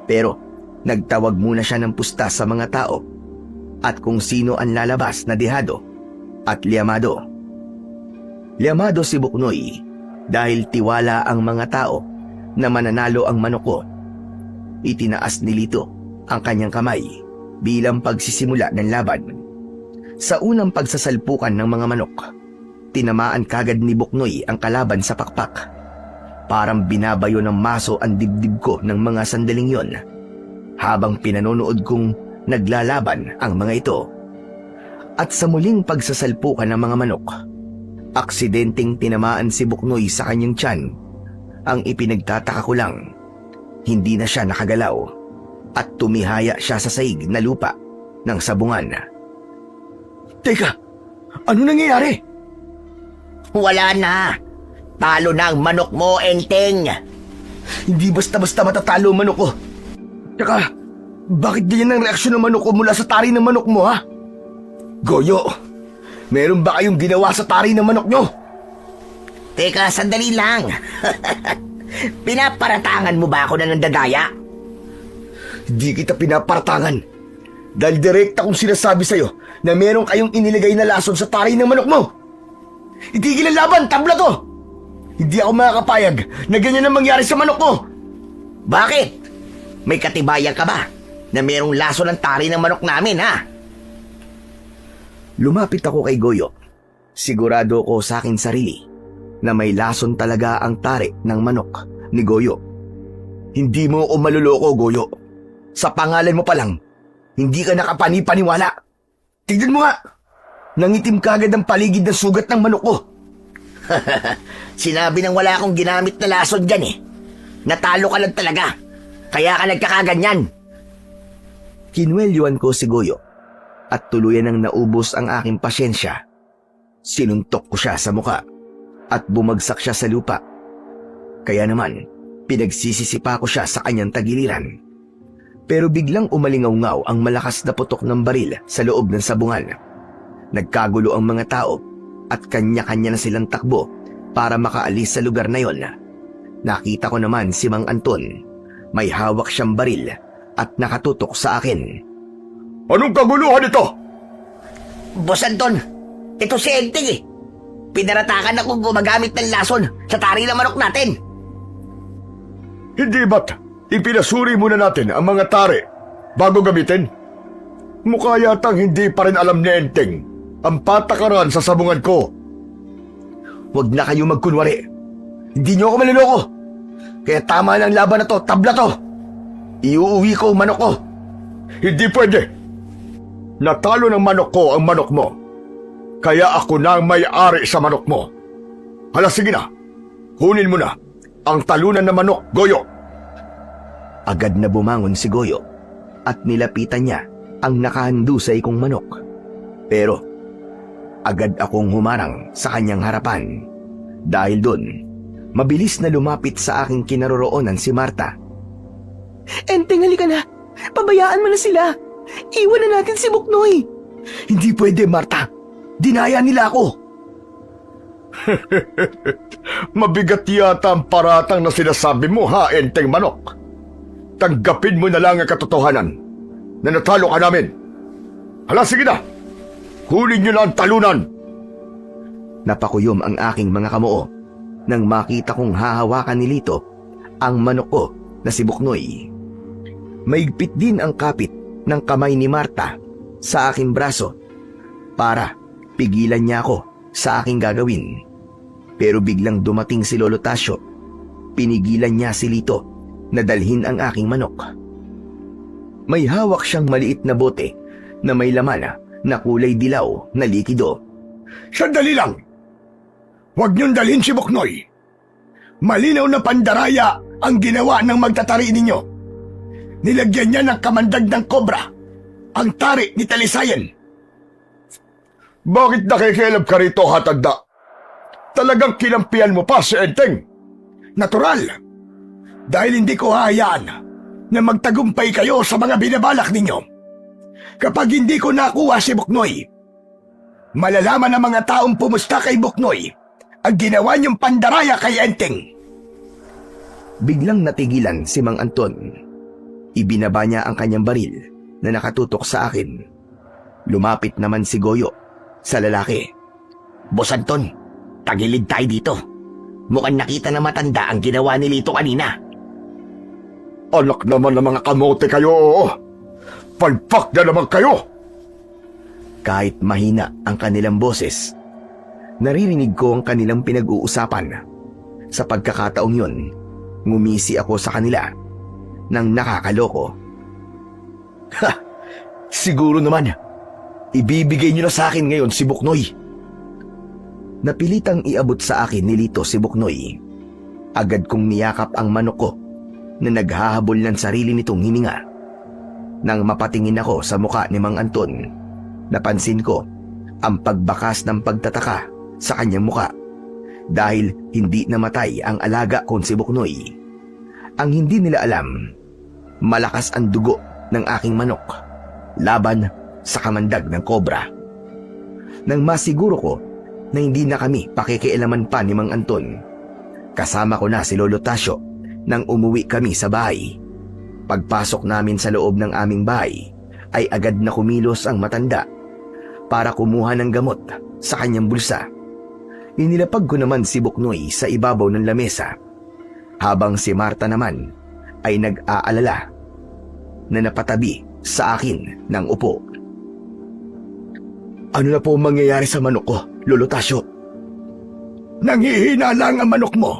Pero nagtawag muna siya ng pusta sa mga tao at kung sino ang lalabas na dehado at liyamado. Liyamado si Buknoy dahil tiwala ang mga tao na mananalo ang manok ko. Itinaas ni Lito ang kanyang kamay bilang pagsisimula ng laban. Sa unang pagsasalpukan ng mga manok, tinamaan kagad ni Buknoy ang kalaban sa pakpak. Parang binabayo ng maso ang dibdib ko ng mga sandaling yon habang pinanonood kong naglalaban ang mga ito. At sa muling pagsasalpukan ng mga manok, aksidenteng tinamaan si Buknoy sa kanyang tiyan. Ang ipinagtataka ko lang, hindi na siya nakagalaw at tumihaya siya sa saig na lupa ng sabungan. Teka, ano nangyayari? Wala na. Talo na ang manok mo, Enteng. Hindi basta-basta matatalo ang manok ko. Tsaka, bakit ganyan ang reaksyon ng manok ko mula sa tari ng manok mo, ha? Goyo, meron ba kayong ginawa sa tari ng manok nyo? Teka, sandali lang. Pinaparatangan mo ba ako na nandadaya? Hindi kita pinaparatangan. Dahil direkta kong sinasabi sa'yo na meron kayong inilagay na lason sa tari ng manok mo. Itigil ang laban, tabla to! Hindi ako makakapayag na ganyan ang mangyari sa manok ko. Bakit? May katibayan ka ba na merong laso ng tari ng manok namin, ha? Lumapit ako kay Goyo. Sigurado ko sa aking sarili na may lason talaga ang tari ng manok ni Goyo. Hindi mo ako maluloko, Goyo. Sa pangalan mo pa lang, hindi ka nakapani-paniwala. Tignan mo nga, nangitim kagad ang paligid ng sugat ng manok ko. Sinabi nang wala akong ginamit na lason dyan eh. Natalo ka lang talaga. Kaya ka nagkakaganyan. Kinuwelyuan ko si Goyo at tuluyan nang naubos ang aking pasyensya. Sinuntok ko siya sa muka at bumagsak siya sa lupa. Kaya naman, pinagsisisipa ko siya sa kanyang tagiliran. Pero biglang umalingaw-ngaw ang malakas na putok ng baril sa loob ng sabungan. Nagkagulo ang mga tao at kanya-kanya na silang takbo para makaalis sa lugar na yon. Nakita ko naman si Mang Anton. May hawak siyang baril at nakatutok sa akin. Anong kaguluhan ito? Boss Anton, ito si Enteng eh. Pinaratakan akong gumagamit ng lason sa tari ng manok natin. Hindi ba't ipinasuri muna natin ang mga tari bago gamitin? Mukha yatang hindi pa rin alam ni Enteng ang patakaran sa sabungan ko. Huwag na kayo magkunwari. Hindi niyo ako maluloko. Kaya tama na ang laban na to, tabla to. Iuuwi ko ang manok ko. Hindi pwede. Natalo ng manok ko ang manok mo. Kaya ako na ang may-ari sa manok mo. Hala, sige na. Kunin mo na ang talunan ng manok, Goyo. Agad na bumangon si Goyo at nilapitan niya ang nakahandusay kong manok. Pero agad akong humarang sa kanyang harapan. Dahil doon, mabilis na lumapit sa aking kinaroroonan si Marta. Enteng, halika na. Pabayaan mo na sila. Iwan na natin si Buknoy. Hindi pwede, Marta. Dinaya nila ako. Mabigat yata ang paratang na sinasabi mo, ha, Enteng Manok? Tanggapin mo na lang ang katotohanan na natalo ka namin. Hala, sige na. Kunin niyo na ang talunan. Napakuyom ang aking mga kamoo nang makita kong hahawakan ni Lito ang manok ko na si Buknoy. Maigpit din ang kapit ng kamay ni Marta sa aking braso para pigilan niya ako sa aking gagawin. Pero biglang dumating si Lolo Tasyo. Pinigilan niya si Lito na dalhin ang aking manok. May hawak siyang maliit na bote na may laman na kulay dilaw na likido. Sandali lang. Huwag niyong dalhin si Buknoy. Malinaw na pandaraya ang ginawa ng magtatari ninyo. Nilagyan niya ng kamandag ng kobra ang tari ni Talisayan. Bakit nakikialam ka rito, Hatagda? Talagang kinampihan mo pa si Enteng. Natural. Dahil hindi ko hahayaan na magtagumpay kayo sa mga binabalak ninyo. Kapag hindi ko nakuha si Buknoy, malalaman ng mga taong pumusta kay Buknoy ang ginawa niyong pandaraya kay Enteng? Biglang natigilan si Mang Anton. Ibinaba niya ang kanyang baril na nakatutok sa akin. Lumapit naman si Goyo sa lalaki. Boss Anton, tagilid tayo dito. Mukhang nakita na matanda ang ginawa ni Lito kanina. Anak naman ng mga kamote kayo, oo. Palpak na naman kayo. Kahit mahina ang kanilang boses, naririnig ko ang kanilang pinag-uusapan. Sa pagkakataong yun, ngumisi ako sa kanila nang nakakaloko. Ha! Siguro naman, ibibigay niyo na sa akin ngayon si Buknoy. Napilitang iabot sa akin ni Lito si Buknoy. Agad kong niyakap ang manok ko na naghahabol ng sarili nitong hininga. Nang mapatingin ako sa muka ni Mang Anton, napansin ko ang pagbakas ng pagtataka sa kanyang muka dahil hindi namatay ang alaga kong si Buknoy. Ang hindi nila alam, malakas ang dugo ng aking manok laban sa kamandag ng kobra. Nang masiguro ko na hindi na kami pakikialaman pa ni Mang Anton, kasama ko na si Lolo Tasyo nang umuwi kami sa bahay. Pagpasok namin sa loob ng aming bahay, ay agad na kumilos ang matanda para kumuha ng gamot sa kanyang bulsa. Inilapag ko naman si Buknoy sa ibabaw ng lamesa, habang si Marta naman ay nag-aalala na napatabi sa akin ng upo. Ano na po mangyayari sa manok ko, Lolo Tasyo? Nanghihina lang ang manok mo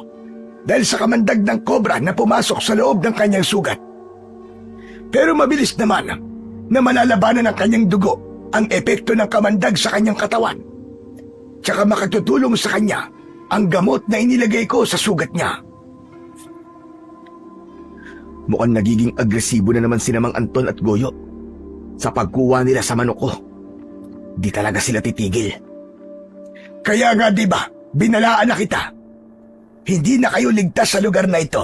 dahil sa kamandag ng kobra na pumasok sa loob ng kanyang sugat. Pero mabilis naman na malalabanan ng kanyang dugo ang epekto ng kamandag sa kanyang katawan. Tsaka makatutulong sa kanya ang gamot na inilagay ko sa sugat niya. Mukhang nagiging agresibo na naman si Mang Anton at Goyo sa pagkuha nila sa manok ko. Di talaga sila titigil. Kaya nga diba, binalaan na kita. Hindi na kayo ligtas sa lugar na ito.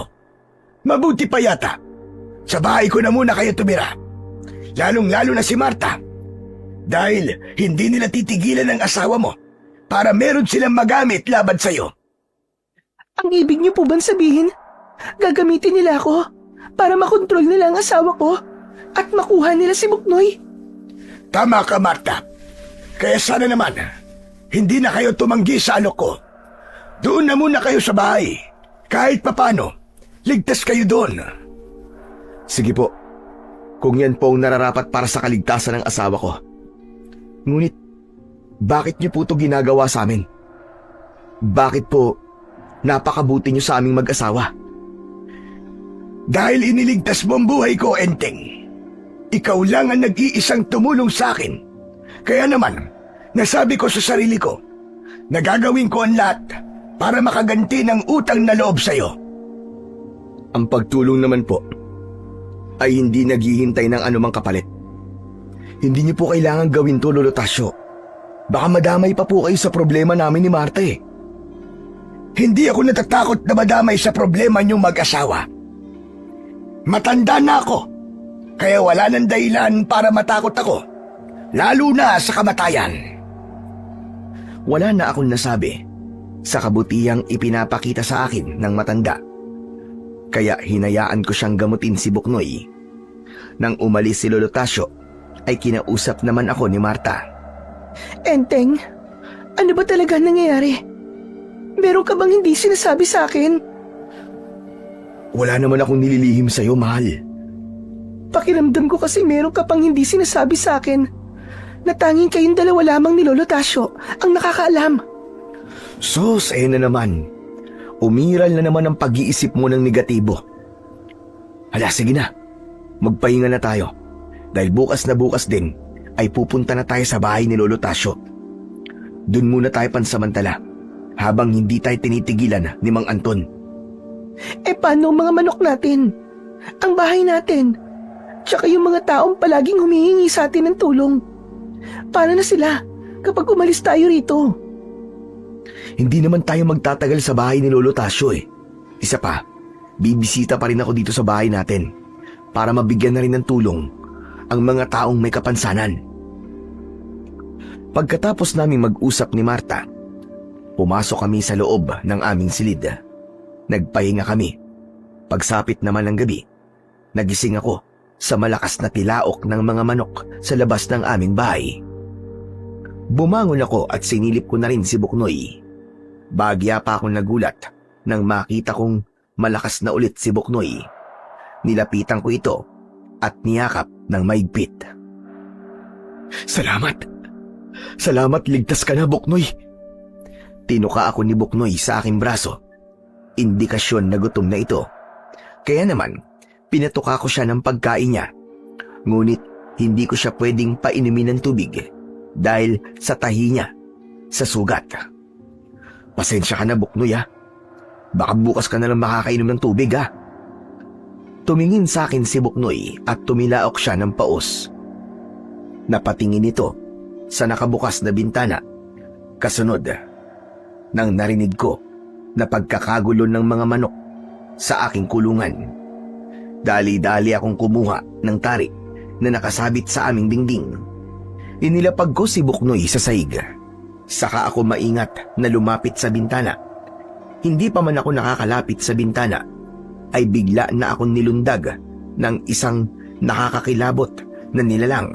Mabuti pa yata, sa bahay ko na muna kayo tumira. Lalong-lalo na si Marta. Dahil hindi nila titigilan ang asawa mo para meron silang magamit laban sa'yo. Ang ibig niyo po bang sabihin, gagamitin nila ako para makontrol nila ang asawa ko at makuha nila si Buknoy? Tama ka, Marta. Kaya sana naman, hindi na kayo tumanggi sa alok ko. Doon na muna kayo sa bahay. Kahit papano, ligtas kayo doon. Sige po, kung yan po ang nararapat para sa kaligtasan ng asawa ko. Ngunit, bakit niyo po ito ginagawa sa amin? Bakit po napakabuti niyo sa aming mag-asawa? Dahil iniligtas mo ang buhay ko, Enteng. Ikaw lang ang nag-iisang tumulong sa akin. Kaya naman, nasabi ko sa sarili ko, na gagawin ko ang lahat para makaganti ng utang na loob sa'yo. Ang pagtulong naman po ay hindi naghihintay ng anumang kapalit. Hindi niyo po kailangan gawin to, Lolo Tasyo. Baka madamay pa po kayo sa problema namin ni Marta eh. Hindi ako natatakot na madamay sa problema niyong mag-asawa. Matanda na ako, kaya wala nang dahilan para matakot ako, lalo na sa kamatayan. Wala na akong nasabi sa kabutihang ipinapakita sa akin ng matanda. Kaya hinayaan ko siyang gamutin si Buknoy. Nang umalis si Lolo Tasyo, ay kinausap naman ako ni Marta. Enteng, ano ba talaga nangyayari? Meron ka bang hindi sinasabi sa akin? Wala naman akong nililihim sa'yo, mahal. Pakiramdam ko kasi meron ka pang hindi sinasabi sa akin. Na tanging kayong dalawa lamang ni Lolo Tasyo ang nakakaalam. Sus, na naman. Umiral na naman ang pag-iisip mo ng negatibo. Hala, sige na. Magpahinga na tayo. Dahil bukas na bukas din, ay pupunta na tayo sa bahay ni Lolo Tasyo. Doon muna tayo pansamantala, habang hindi tayo tinitigilan ni Mang Anton. Paano ang mga manok natin? Ang bahay natin? Tsaka yung mga taong palaging humihingi sa atin ng tulong. Paano na sila kapag umalis tayo rito? Hindi naman tayo magtatagal sa bahay ni Lolo Tasyo eh. Isa pa, bibisita pa rin ako dito sa bahay natin para mabigyan na rin ng tulong ang mga taong may kapansanan. Pagkatapos naming mag-usap ni Marta, Pumasok kami sa loob ng aming silid. Nagpahinga kami. Pagsapit naman ng gabi, nagising ako sa malakas na tilaok ng mga manok sa labas ng aming bahay. Bumangon ako at sinilip ko na rin si Buknoy. Bagya pa akong nagulat nang makita kong malakas na ulit si Buknoy. Nilapitan ko ito at niyakap ng maigpit. Salamat! Salamat, ligtas ka na, Buknoy! Tinuka ako ni Buknoy sa aking braso. Indikasyon na gutom na ito. Kaya naman, pinatuka ko siya ng pagkain niya. Ngunit hindi ko siya pwedeng painumin ng tubig dahil sa tahi niya sa sugat. Pasensya ka na, Buknoy ha. Baka bukas ka na lang makakainom ng tubig ha. Tumingin sa akin si Buknoy at tumilaok siya ng paos. Napatingin ito sa nakabukas na bintana. Kasunod, nang narinig ko na pagkakagulo ng mga manok sa aking kulungan. Dali-dali akong kumuha ng tari na nakasabit sa aming dingding. Inilapag ko si Buknoy sa saig. Saka ako maingat na lumapit sa bintana. Hindi pa man ako nakakalapit sa bintana, ay bigla na akong nilundag ng isang nakakakilabot na nilalang.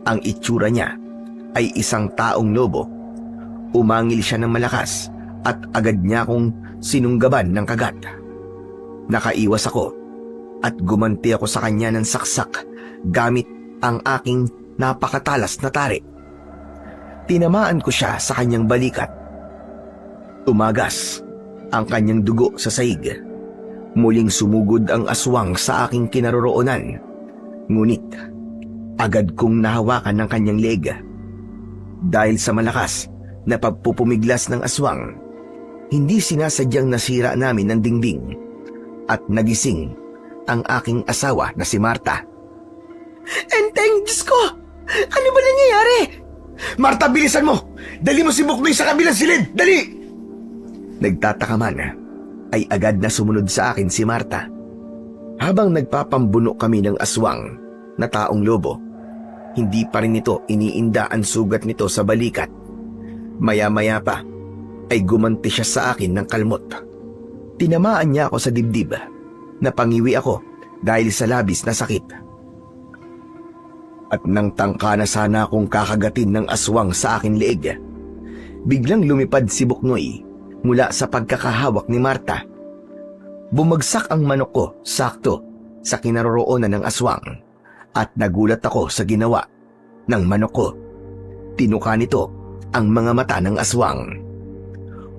Ang itsura niya ay isang taong lobo. Umangil siya ng malakas at agad niya akong sinunggaban ng kagat. Nakaiwas ako at gumanti ako sa kanya ng saksak gamit ang aking napakatalas na tari. Tinamaan ko siya sa kanyang balikat. Tumagas ang kanyang dugo sa saig. Muling sumugod ang aswang sa aking kinaroroonan. Ngunit agad kong nahawakan ng kanyang leg. Dahil sa malakas na pagpupumiglas ng aswang, hindi sinasadyang nasira namin ang dingding at nagising ang aking asawa na si Marta. Enteng, Diyos ko! Ano ba nangyayari? Marta, bilisan mo! Dali mo si Buknoy sa kabilang silid! Dali! Nagtataka man, ay agad na sumunod sa akin si Marta. Habang nagpapambuno kami ng aswang na taong lobo, hindi pa rin ito iniinda ang sugat nito sa balikat. Maya-maya pa, ay gumanti siya sa akin ng kalmot. Tinamaan niya ako sa dibdib. Napangiwi ako dahil sa labis na sakit. At nang tangka na sana akong kakagatin ng aswang sa akin leeg, biglang lumipad si Buknoy mula sa pagkakahawak ni Marta. Bumagsak ang manok ko sakto sa kinaroroonan ng aswang at nagulat ako sa ginawa ng manok ko. Tinuka nito ang mga mata ng aswang.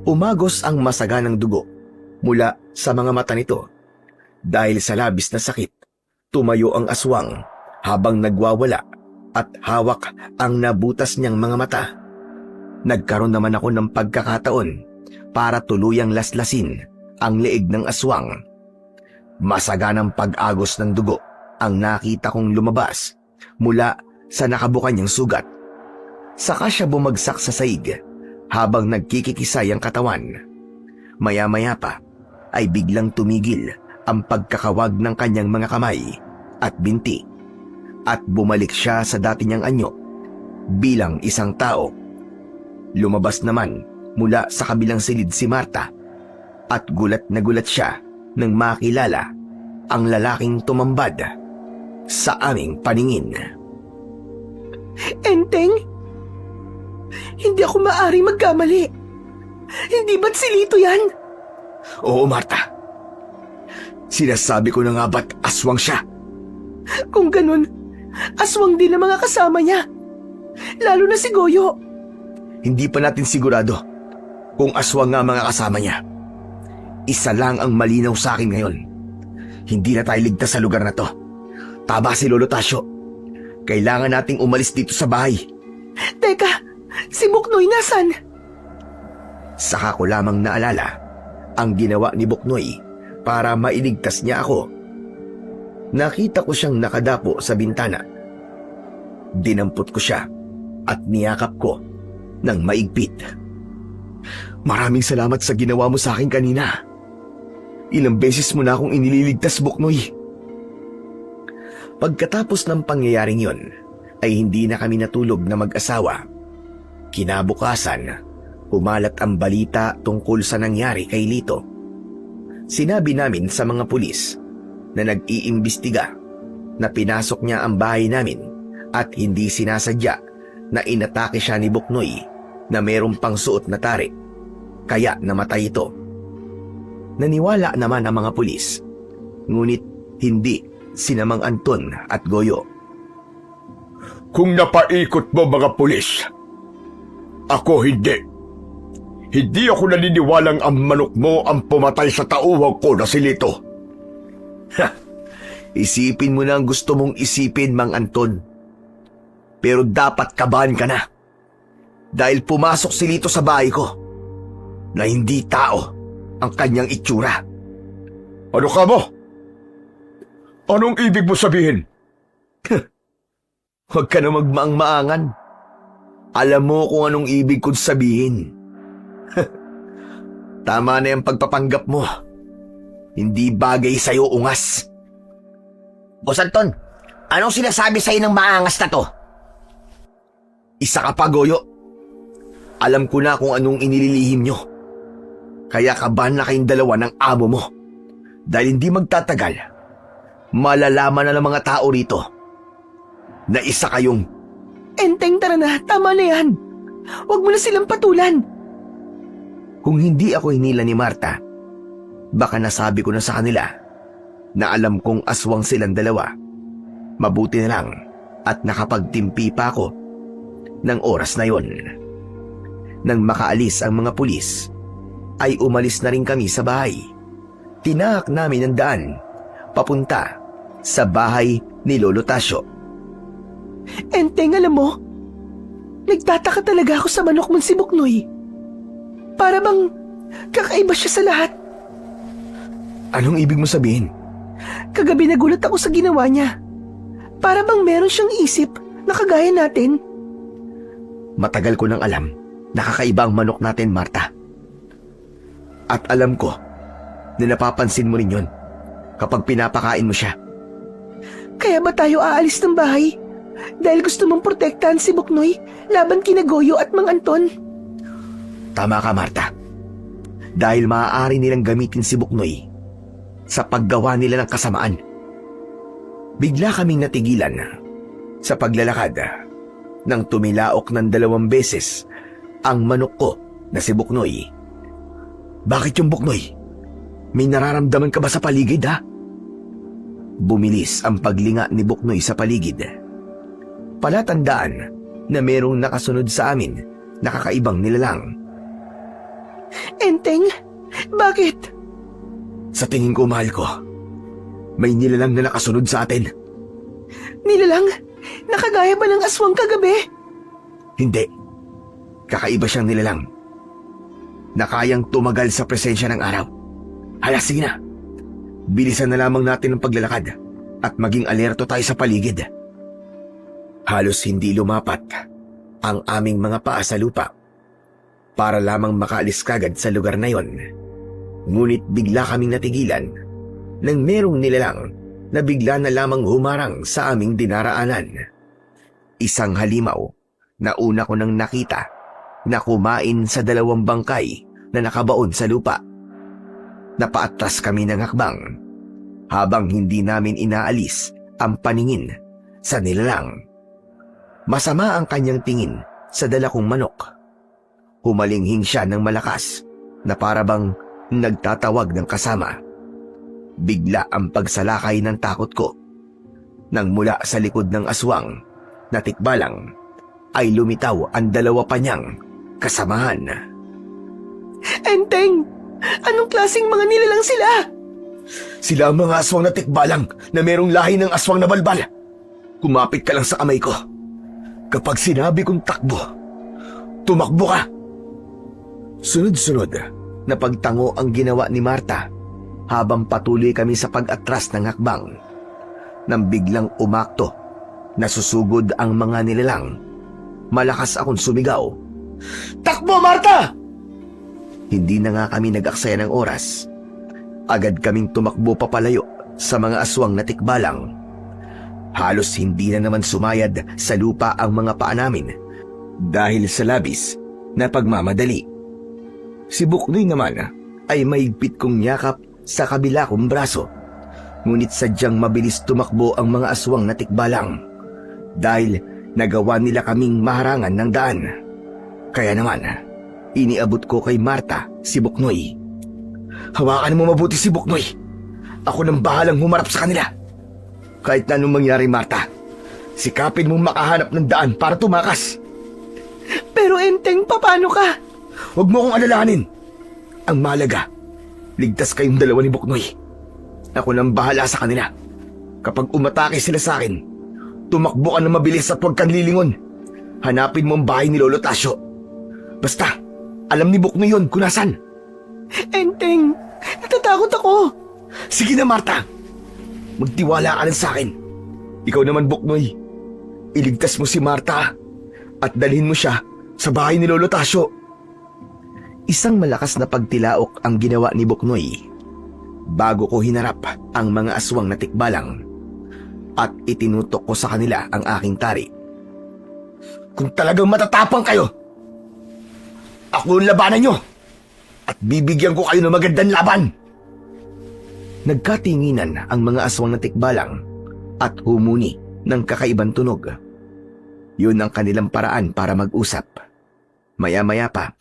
Umagos ang masaganang dugo mula sa mga mata nito. Dahil sa labis na sakit, tumayo ang aswang habang nagwawala at hawak ang nabutas niyang mga mata. Nagkaroon naman ako ng pagkakataon para tuluyang laslasin ang leeg ng aswang. Masaganang pag-agos ng dugo ang nakita kong lumabas mula sa nakabuka niyang sugat. Saka siya bumagsak sa saig habang nagkikikisay ang katawan. Maya-maya pa ay biglang tumigil ang pagkakawag ng kanyang mga kamay at binti at bumalik siya sa dati niyang anyo bilang isang tao. Lumabas naman mula sa kabilang silid si Marta at gulat na gulat siya nang makilala ang lalaking tumambad sa aming paningin. Enteng? Hindi ako maari magkamali. Hindi ba't si Lito yan? Oo, Marta. Sinasabi ko na nga ba't aswang siya? Kung ganun, aswang din ang mga kasama niya. Lalo na si Goyo. Hindi pa natin sigurado kung aswang nga mga kasama niya. Isa lang ang malinaw sa akin ngayon. Hindi na tayo ligtas sa lugar na to. Tama si Lolo Tasyo. Kailangan nating umalis dito sa bahay. Teka, si Buknoy nasan? Saka ko lamang naalala ang ginawa ni Buknoy para mailigtas niya ako. Nakita ko siyang nakadapo sa bintana. Dinampot ko siya at niyakap ko ng maigpit. Maraming salamat sa ginawa mo sa akin kanina. Ilang beses mo na akong inililigtas, Buknoy. Pagkatapos ng pangyayaring yon, ay hindi na kami natulog na mag-asawa. Kinabukasan, Kumalat ang balita tungkol sa nangyari kay Lito. Sinabi namin sa mga pulis na nag-iimbestiga na pinasok niya ang bahay namin at hindi sinasadya na inatake siya ni Buknoy na mayroong pang suot na tarik, kaya namatay ito. Naniwala naman ang mga pulis, ngunit hindi sina Mang Anton at Goyo. Kung napaikot mo mga pulis, ako hindi. Hindi ako naniniwalang ang manok mo ang pumatay sa tauhan ko na si Lito. Isipin mo na ang gusto mong isipin, Mang Anton. Pero dapat kabahan ka na. Dahil pumasok si Lito sa bahay ko na hindi tao ang kanyang itsura. Ano ka mo? Anong ibig mo sabihin? Huwag ka na magmaang-maangan. Alam mo kung anong ibig kong sabihin. Tama na yung pagpapanggap mo. Hindi bagay sa'yo, ungas. Boss Anton, anong sinasabi sa'yo ng maangas na to? Isa ka pa, Goyo. Alam ko na kung anong inililihim nyo. Kaya kabahan na kayong dalawa ng amo mo. Dahil hindi magtatagal, malalaman na ng mga tao rito na isa kayong... Enteng, tara na. Tama na yan. Huwag mo na silang patulan. Kung hindi ako hinila ni Marta, baka nasabi ko na sa kanila na alam kong aswang silang dalawa. Mabuti na lang at nakapagtimpi pa ako ng oras na yon. Nang makaalis ang mga pulis, ay umalis na rin kami sa bahay. Tinahak namin ang daan papunta sa bahay ni Lolo Tasyo. Enteng, alam mo, nagtataka talaga ako sa manok mong si Buknoy. Para bang kakaiba siya sa lahat. Anong ibig mo sabihin? Kagabi nagulat ako sa ginawa niya. Para bang meron siyang isip na kagaya natin. Matagal ko nang alam na kakaiba ang manok natin, Marta. At alam ko na napapansin mo rin yun kapag pinapakain mo siya. Kaya ba tayo aalis ng bahay? Dahil gusto mong protektahan si Buknoy laban kina Goyo at Mang Anton? Tama ka, Marta. Dahil maaari nilang gamitin si Buknoy sa paggawa nila ng kasamaan. Bigla kaming natigilan sa paglalakad nang tumilaok ng 2 beses ang manok ko na si Buknoy. Bakit yung Buknoy? May nararamdaman ka ba sa paligid, ha? Bumilis ang paglinga ni Buknoy sa paligid. Palatandaan na merong nakasunod sa amin na kakaibang nilalang. Enteng, bakit? Sa tingin ko, mahal ko, may nilalang na nakasunod sa atin. Nilalang? Nakagaya ba ng aswang kagabi? Hindi. Kakaiba siyang nilalang na kayang tumagal sa presensya ng araw. Hala, sige na. Bilisan na lamang natin ang paglalakad at maging alerto tayo sa paligid. Halos hindi lumapat ang aming mga paa sa lupa para lamang makaalis kagad sa lugar na yon. Ngunit bigla kaming natigilan nang merong nilalang na bigla na lamang humarang sa aming dinaraanan. Isang halimaw na una ko nang nakita na kumain sa 2 bangkay na nakabaon sa lupa. Napaatras kami ng hakbang habang hindi namin inaalis ang paningin sa nilalang. Masama ang kanyang tingin sa dala kong manok. Humalinghing siya ng malakas na parabang nagtatawag ng kasama. Bigla ang pagsalakay ng takot ko nang mula sa likod ng aswang na tikbalang ay lumitaw ang 2 pa niyang kasamahan. Enteng, anong klaseng mga nilalang sila? Sila ang mga aswang na tikbalang na merong lahi ng aswang na balbal. Kumapit ka lang sa kamay ko. Kapag sinabi kong takbo, tumakbo ka. Sunod-sunod na pagtango ang ginawa ni Marta habang patuloy kami sa pag-atras ng hakbang. Nang biglang umakto, nasusugod ang mga nilalang. Malakas akong sumigaw. Takbo, Marta! Hindi na nga kami nag-aksaya ng oras. Agad kaming tumakbo papalayo sa mga aswang na tikbalang. Halos hindi na naman sumayad sa lupa ang mga paa namin dahil sa labis na pagmamadali. Si Buknoy naman ay mahigpit kong yakap sa kabila kong braso. Ngunit sadyang mabilis tumakbo ang mga aswang na tikbalang dahil nagawa nila kaming maharangan ng daan. Kaya naman, iniabot ko kay Marta si Buknoy. Hawakan mo mabuti si Buknoy. Ako nang bahalang humarap sa kanila. Kahit na anong mangyari, Marta, sikapin mong makahanap ng daan para tumakas. Pero Enteng, paano ka? Huwag mo akong alalahanin. Ang mahalaga, ligtas kayong dalawa ni Buknoy. Ako nang bahala sa kanila. Kapag umatake sila sa akin, tumakbo ka na mabilis at huwag kang lilingon. Hanapin mo ang bahay ni Lolo Tasyo. Basta, alam ni Buknoy yun kung nasan. Enteng, natatakot ako. Sige na, Marta. Magtiwala ka lang sa akin. Ikaw naman, Buknoy. Iligtas mo si Marta at dalhin mo siya sa bahay ni Lolo Tasyo. Isang malakas na pagtilaok ang ginawa ni Buknoy bago ko hinarap ang mga aswang na tikbalang at itinutok ko sa kanila ang aking tari. Kung talagang matatapang kayo, ako ang labanan nyo at bibigyan ko kayo ng magandang laban. Nagkatinginan ang mga aswang na tikbalang at humuni ng kakaibang tunog. Yun ang kanilang paraan para mag-usap. Maya-maya pa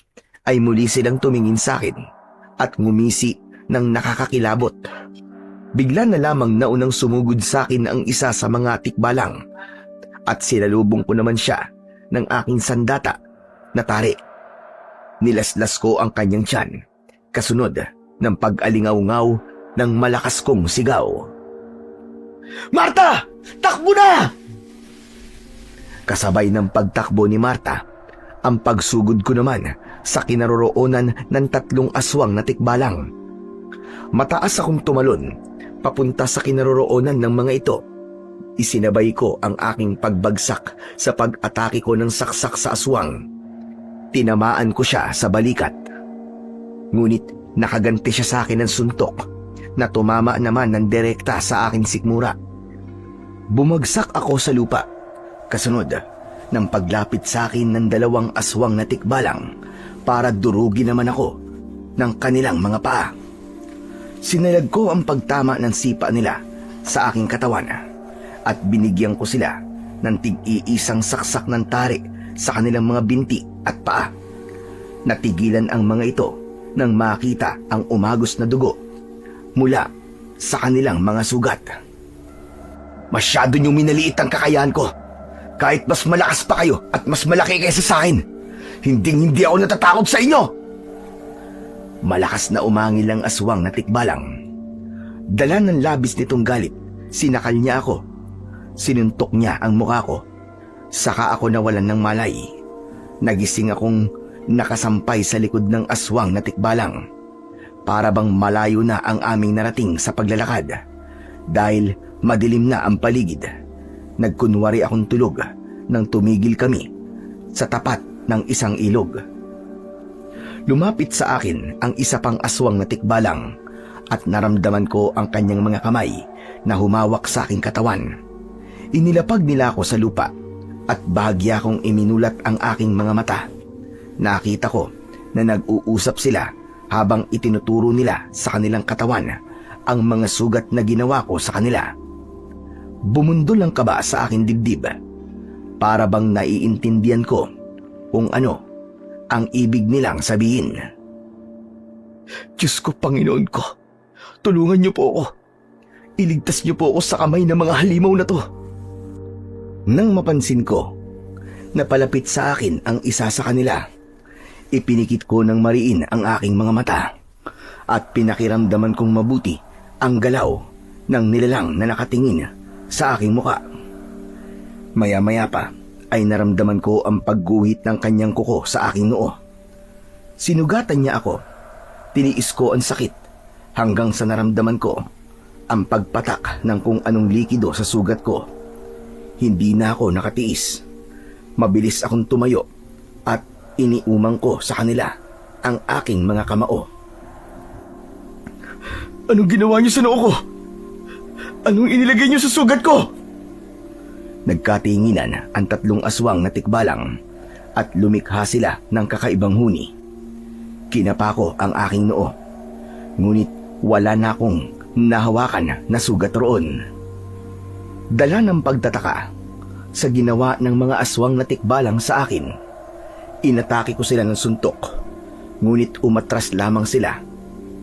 ay muli silang tumingin sa akin at ngumisi ng nakakakilabot. Bigla na lamang naunang sumugod sa akin ang isa sa mga tikbalang at sinalubong ko naman siya ng aking sandata na tari. Nilaslas ko ang kanyang tiyan, kasunod ng pag-alingaw-ngaw ng malakas kong sigaw. Marta! Takbo na! Kasabay ng pagtakbo ni Marta, ang pagsugod ko naman sa kinaroroonan ng 3 aswang na tikbalang. Mataas akong tumalon, papunta sa kinaroroonan ng mga ito. Isinabay ko ang aking pagbagsak sa pag-atake ko ng saksak sa aswang. Tinamaan ko siya sa balikat. Ngunit nakaganti siya sa akin ng suntok na tumama naman ng direkta sa aking sikmura. Bumagsak ako sa lupa. Kasunod ng paglapit sa akin ng 2 aswang na tikbalang para durugin naman ako ng kanilang mga paa. Sinalag ko ang pagtama ng sipa nila sa aking katawan at binigyan ko sila ng tig-iisang saksak ng tari sa kanilang mga binti at paa. Natigilan ang mga ito nang makita ang umagos na dugo mula sa kanilang mga sugat. Masyado niyong minaliit ang kakayahan ko. Kahit mas malakas pa kayo at mas malaki kaysa sa akin, hindi ako natatakot sa inyo. Malakas na umangil ang aswang na tikbalang. Dala ng labis nitong galit, sinakal niya ako. Sinuntok niya ang mukha ko. Saka ako nawalan ng malay. Nagising akong nakasampay sa likod ng aswang na tikbalang. Para bang malayo na ang aming narating sa paglalakad. Dahil madilim na ang paligid. Nagkunwari akong tulog nang tumigil kami sa tapat ng isang ilog. Lumapit sa akin ang isa pang aswang na tikbalang at naramdaman ko ang kanyang mga kamay na humawak sa aking katawan. Inilapag nila ako sa lupa at bahagya kong iminulat ang aking mga mata. Nakita ko na nag-uusap sila habang itinuturo nila sa kanilang katawan ang mga sugat na ginawa ko sa kanila. Bumundol ang kaba sa aking dibdib. Para bang naiintindihan ko kung ano ang ibig nilang sabihin. Diyos ko, Panginoon ko, tulungan niyo po ako. Iligtas niyo po ako sa kamay ng mga halimaw na to. Nang mapansin ko, napalapit sa akin ang isa sa kanila. Ipinikit ko ng mariin ang aking mga mata at pinakiramdaman kong mabuti ang galaw ng nilalang na nakatingin sa aking muka. Maya-maya pa ay naramdaman ko ang pagguhit ng kanyang kuko sa aking noo. Sinugatan niya ako. Tiniis ko ang sakit hanggang sa naramdaman ko ang pagpatak ng kung anong likido sa sugat ko. Hindi na ako nakatiis. Mabilis akong tumayo at iniumang ko sa kanila ang aking mga kamao. Anong ginawa niyo sa noo ko? Anong inilagay niyo sa sugat ko? Nagkatinginan ang 3 aswang na tikbalang at lumikha sila ng kakaibang huni. Kinapa ko ang aking noo, ngunit wala na akong nahawakan na sugat roon. Dala ng pagtataka sa ginawa ng mga aswang na tikbalang sa akin, inatake ko sila ng suntok, ngunit umatras lamang sila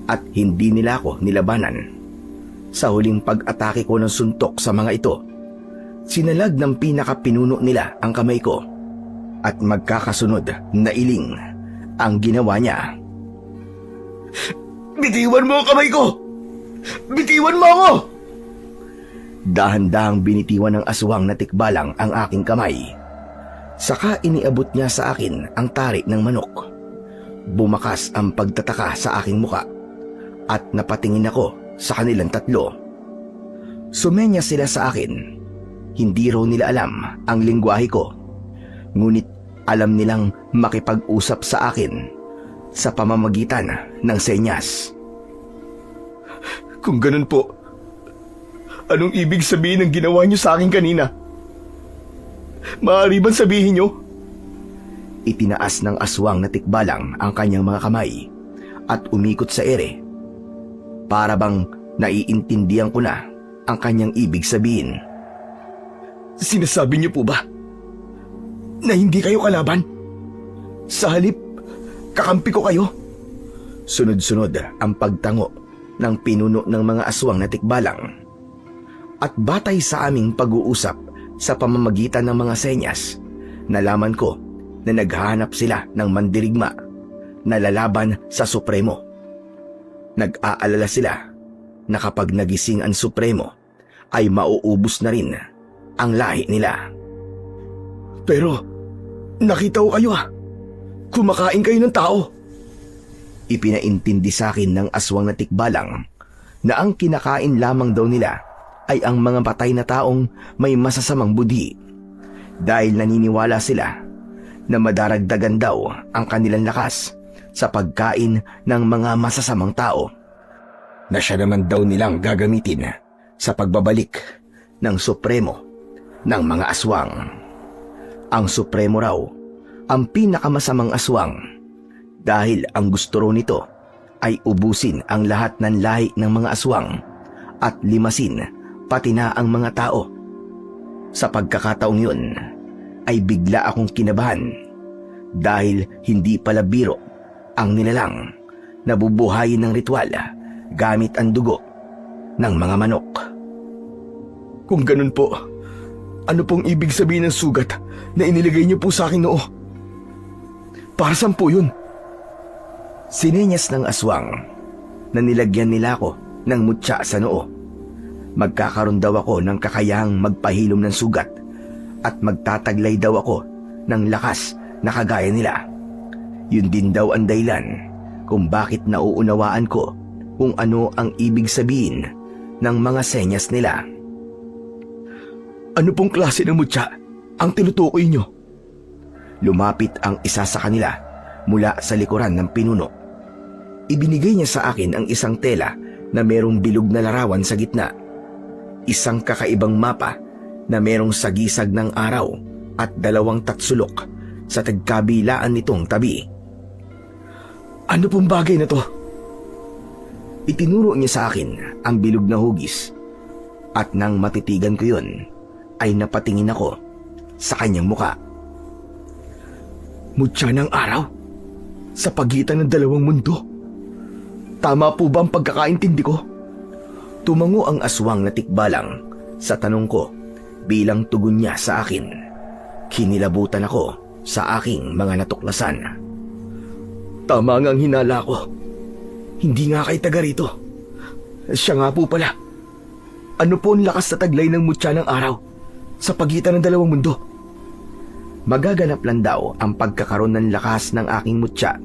at hindi nila ako nilabanan. Sa huling pag-atake ko ng suntok sa mga ito, sinalag ng pinakapinuno nila ang kamay ko at magkakasunod na iling ang ginawa niya. Bitiwan mo ang kamay ko! Bitiwan mo ako! Dahan-dahang binitiwan ng aswang na tikbalang ang aking kamay. Saka iniabot niya sa akin ang tari ng manok. Bumakas ang pagtataka sa aking muka at napatingin ako sa kanilang tatlo. Sumenya sila sa akin. Hindi raw nila alam ang lengguwahe ko, ngunit alam nilang makipag-usap sa akin sa pamamagitan ng senyas. Kung ganun po, anong ibig sabihin ng ginawa niyo sa akin kanina? Maaari bang sabihin niyo? Itinaas ng aswang na tikbalang ang kanyang mga kamay at umikot sa ere. Para bang naiintindihan ko na ang kanyang ibig sabihin. Sinasabi niyo po ba na hindi kayo kalaban? Sa halip, kakampi ko kayo? Sunod-sunod ang pagtango ng pinuno ng mga aswang na tikbalang. At batay sa aming pag-uusap sa pamamagitan ng mga senyas, nalaman ko na naghahanap sila ng mandirigma na lalaban sa Supremo. Nag-aalala sila na kapag nagising ang Supremo ay mauubos na rin ang lahi nila. Pero, nakita ko kayo kumakain kayo ng tao. Ipinaintindi sa akin ng aswang na tikbalang na ang kinakain lamang daw nila ay ang mga patay na taong may masasamang budhi, dahil naniniwala sila na madaragdagan daw ang kanilang lakas sa pagkain ng mga masasamang tao, na siya naman daw nilang gagamitin sa pagbabalik ng Supremo ng mga aswang. Ang Supremo raw ang pinakamasamang aswang, dahil ang gusto raw nito ay ubusin ang lahat ng lahi ng mga aswang at limasin pati na ang mga tao. Sa pagkakataong yun ay bigla akong kinabahan, dahil hindi pala biro ang nilalang na bubuhayin ng ritual gamit ang dugo ng mga manok. Kung ganun po, ano pong ibig sabihin ng sugat na inilagay niyo po sa akin noo? Para saan po yun? Sinenyas ng aswang na nilagyan nila ako ng mutya sa noo. Magkakaroon daw ako ng kakayahang magpahilom ng sugat at magtataglay daw ako ng lakas na kagaya nila. Yun din daw ang dahilan kung bakit nauunawaan ko kung ano ang ibig sabihin ng mga senyas nila. Ano pong klase ng mutya ang tinutukoy niyo? Lumapit ang isa sa kanila mula sa likuran ng pinuno. Ibinigay niya sa akin ang isang tela na merong bilog na larawan sa gitna. Isang kakaibang mapa na merong sagisag ng araw at 2 tatsulok sa tagkabilaan nitong tabi. Ano pong bagay na to? Itinuro niya sa akin ang bilog na hugis, at nang matitigan ko yun, ay napatingin ako sa kanyang muka. Mutya ng araw? Sa pagitan ng 2 mundo? Tama po ba ang pagkakaintindi ko? Tumango ang aswang na tikbalang sa tanong ko bilang tugon niya sa akin. Kinilabutan ako sa aking mga natuklasan. Tama nga ang hinala ko. Hindi nga kay taga rito. Siya nga po pala. Ano po ang lakas na taglay ng mutya ng araw sa pagitan ng 2 mundo? Magaganap lang daw ang pagkakaroon ng lakas ng aking mutya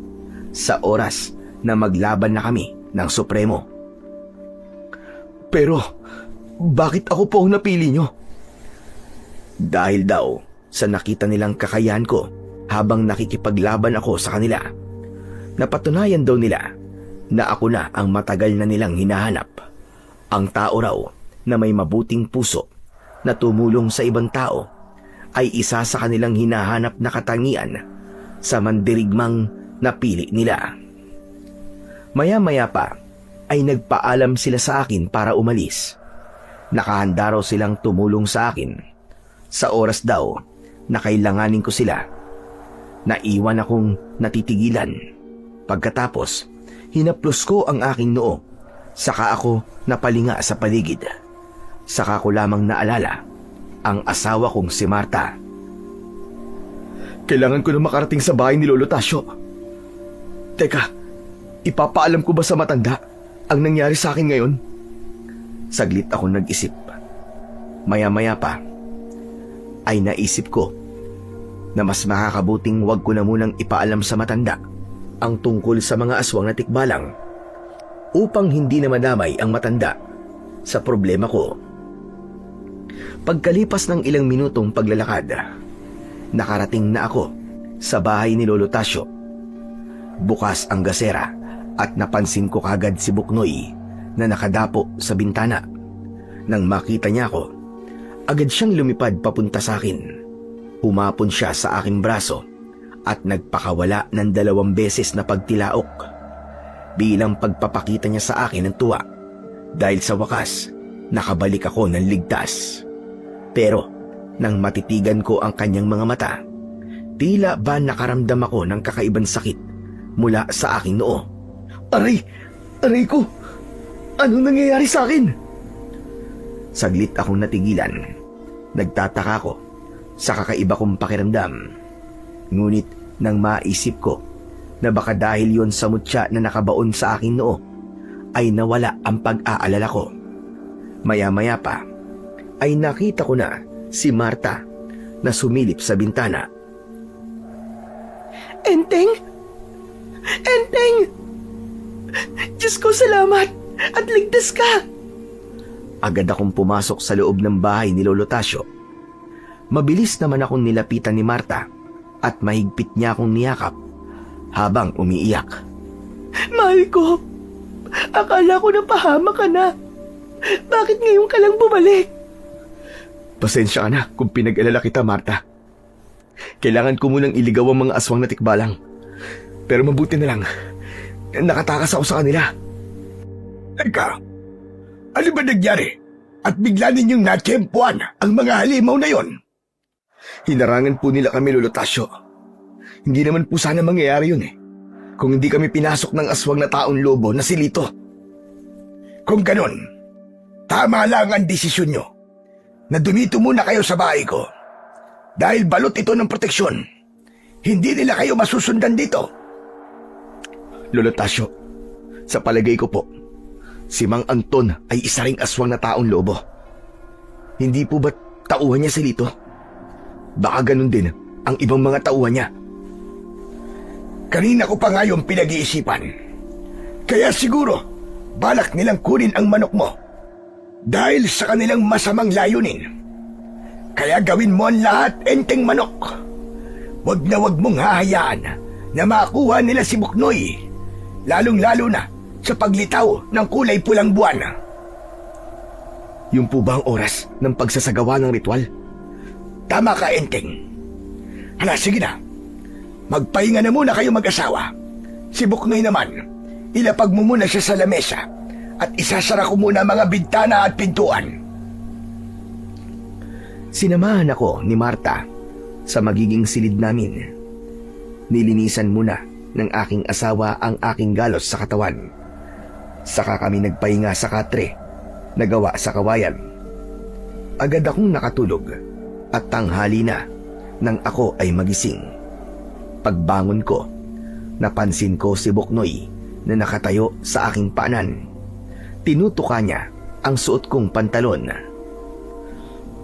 sa oras na maglaban na kami ng Supremo. Pero, bakit ako po ang napili nyo? Dahil daw sa nakita nilang kakayahan ko habang nakikipaglaban ako sa kanila. Napatunayan daw nila na ako na ang matagal na nilang hinahanap. Ang tao raw na may mabuting puso na tumulong sa ibang tao ay isa sa kanilang hinahanap na katangian sa mandirigmang napili nila. Maya-maya pa ay nagpaalam sila sa akin para umalis. Nakahanda raw silang tumulong sa akin. Sa oras daw na kailanganin ko sila. Naiwan akong natitigilan. Pagkatapos, hinaplos ko ang aking noo. Saka ako napalinga sa paligid. Saka ko lamang naalala ang asawa kong si Marta. Kailangan ko na makarating sa bahay ni Lolo Tasyo. Teka, ipapaalam ko ba sa matanda ang nangyari sa akin ngayon? Saglit ako nag-isip. Maya-maya pa, ay naisip ko na mas makakabuting wag ko na munang ipaalam sa matanda ang tungkol sa mga aswang na tikbalang upang hindi na madamay ang matanda sa problema ko. Pagkalipas ng ilang minutong paglalakad, nakarating na ako sa bahay ni Lolo Tasyo. Bukas ang gasera at napansin ko kagad si Buknoy na nakadapo sa bintana. Nang makita niya ako, agad siyang lumipad papunta sa akin. Humapon siya sa aking braso at nagpakawala ng 2 beses na pagtilaok bilang pagpapakita niya sa akin ng tuwa dahil sa wakas nakabalik ako ng ligtas. Pero nang matitigan ko ang kanyang mga mata, tila ba nakaramdam ako ng kakaibang sakit mula sa aking noo. Aray! Aray ko! Anong nangyayari sa akin? Saglit akong natigilan. Nagtataka ko sa kakaiba kong pakiramdam. Ngunit nang maisip ko na baka dahil yon sa mutya na nakabaon sa aking noo, ay nawala ang pag-aalala ko. Maya-maya pa, ay nakita ko na si Marta na sumilip sa bintana. Enteng! Enteng! Diyos ko, salamat! At ligtas ka! Agad akong pumasok sa loob ng bahay ni Lolo Tasyo. Mabilis naman akong nilapitan ni Marta at mahigpit niya akong niyakap habang umiiyak. Mahal ko! Akala ko napahama ka na. Bakit ngayon ka lang bumalik? Pasensya ka na kung pinag-alala kita, Marta. Kailangan ko munang iligaw ang mga aswang na tikbalang. Pero mabuti na lang, nakatakas ako sa kanila. Teka, ano ba nangyari? At bigla ninyong natsyempuan ang mga halimaw na yon? Hinarangan po nila kami, Lolo Tasyo. Hindi naman po sana mangyayari yun eh, kung hindi kami pinasok ng aswang na taong lobo na si Lito. Kung ganon, tama lang ang desisyon nyo na dumito muna kayo sa bahay ko. Dahil balot ito ng proteksyon, hindi nila kayo masusundan dito. Lolo Tasyo, sa palagay ko po, si Mang Anton ay isa ring aswang na taong lobo. Hindi po ba tauhan niya si Lito? Baka ganun din ang ibang mga tauhan niya. Kanina ko pa nga yung pinag-iisipan. Kaya siguro, balak nilang kunin ang manok mo dahil sa kanilang masamang layunin. Kaya gawin mo ang lahat, Enteng Manok. Wag na wag mong hahayaan na makuha nila si Buknoy, lalong-lalo na sa paglitaw ng kulay pulang buwan. Yung po ba ang oras ng pagsasagawa ng ritual? Tama ka, Enteng. Hala, sige na. Magpahinga na muna kayo mag-asawa. Si Buknoy naman, ilapag mo muna siya sa lamesa at isasara ko muna mga bintana at pintuan. Sinamahan ako ni Marta sa magiging silid namin. Nilinisan muna ng aking asawa ang aking galos sa katawan. Saka kami nagpahinga sa katre na gawa sa kawayan. Agad akong nakatulog at tanghali na nang ako ay magising. Pagbangon ko, napansin ko si Buknoy na nakatayo sa aking paanan. Tinutuka niya ang suot kong pantalon.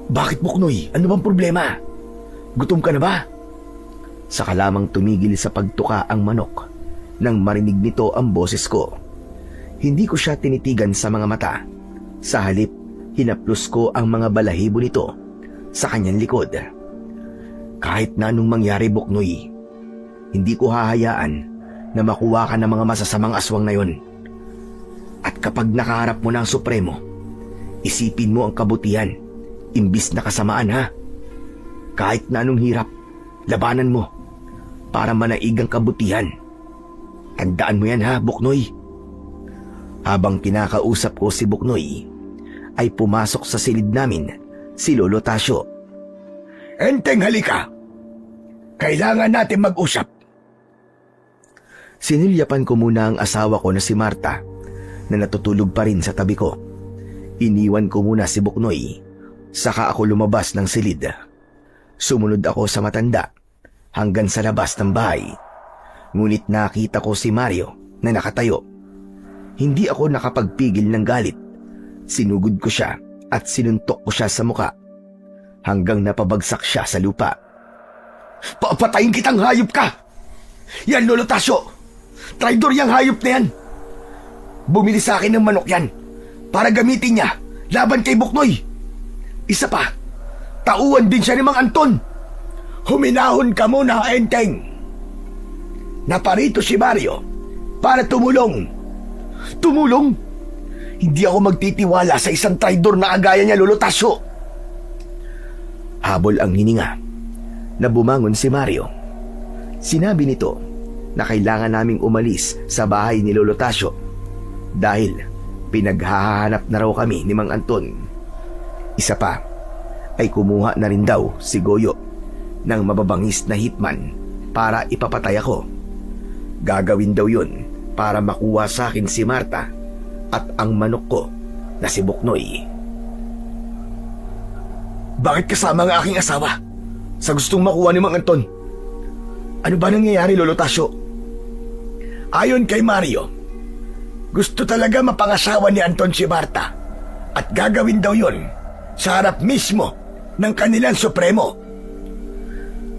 Bakit, Buknoy? Ano bang problema? Gutom ka na ba? Saka lamang tumigil sa pagtuka ang manok nang marinig nito ang boses ko. Hindi ko siya tinitigan sa mga mata. Sa halip, hinaplos ko ang mga balahibo nito sa kanyang likod. Kahit na anong mangyari, Buknoy, hindi ko hahayaan na makuha ka ng mga masasamang aswang na yon. At kapag nakaharap mo na ang Supremo, isipin mo ang kabutihan imbis na kasamaan, ha? Kahit na anong hirap, labanan mo para manaig ang kabutihan. Tandaan mo yan, ha, Buknoy? Habang kinakausap ko si Buknoy, ay pumasok sa silid namin si Lolo Tasyo. Enteng, halika. Kailangan natin mag-usap. Sinilyapan ko muna ang asawa ko na si Marta na natutulog pa rin sa tabi ko. Iniwan ko muna si Buknoy, saka ako lumabas ng silid. Sumunod ako sa matanda hanggang sa labas ng bahay. Ngunit nakita ko si Mario na nakatayo. Hindi ako nakapagpigil ng galit. Sinugod ko siya at sinuntok ko siya sa muka hanggang napabagsak siya sa lupa. Papatayin kitang hayop ka! Yan, Lolo Tasyo! Traidor yang hayop na yan! Bumili sa akin ng manok yan para gamitin niya laban kay Buknoy. Isa pa, tauhan din siya ni Mang Anton. Huminahon ka muna, Enteng. Naparito si Mario para tumulong. Tumulong? Hindi ako magtitiwala sa isang traidor na agaya niya, Lolo Tasyo. Habol ang hininga na bumangon si Mario. Sinabi nito na kailangan naming umalis sa bahay ni Lolo Tasyo dahil pinaghahanap na raw kami ni Mang Anton. Isa pa ay kumuha na rin daw si Goyo ng mababangis na hitman para ipapatay ako. Gagawin daw yun para makuha sa akin si Marta at ang manok ko na si Buknoy. Bakit kasama ang aking asawa sa gustong makuha ni Mang Anton? Ano ba nangyayari, Lolo Tasyo? Ayon kay Mario, gusto talaga mapangasawa ni Anton si Marta at gagawin daw yon sa harap mismo ng kanilang supremo.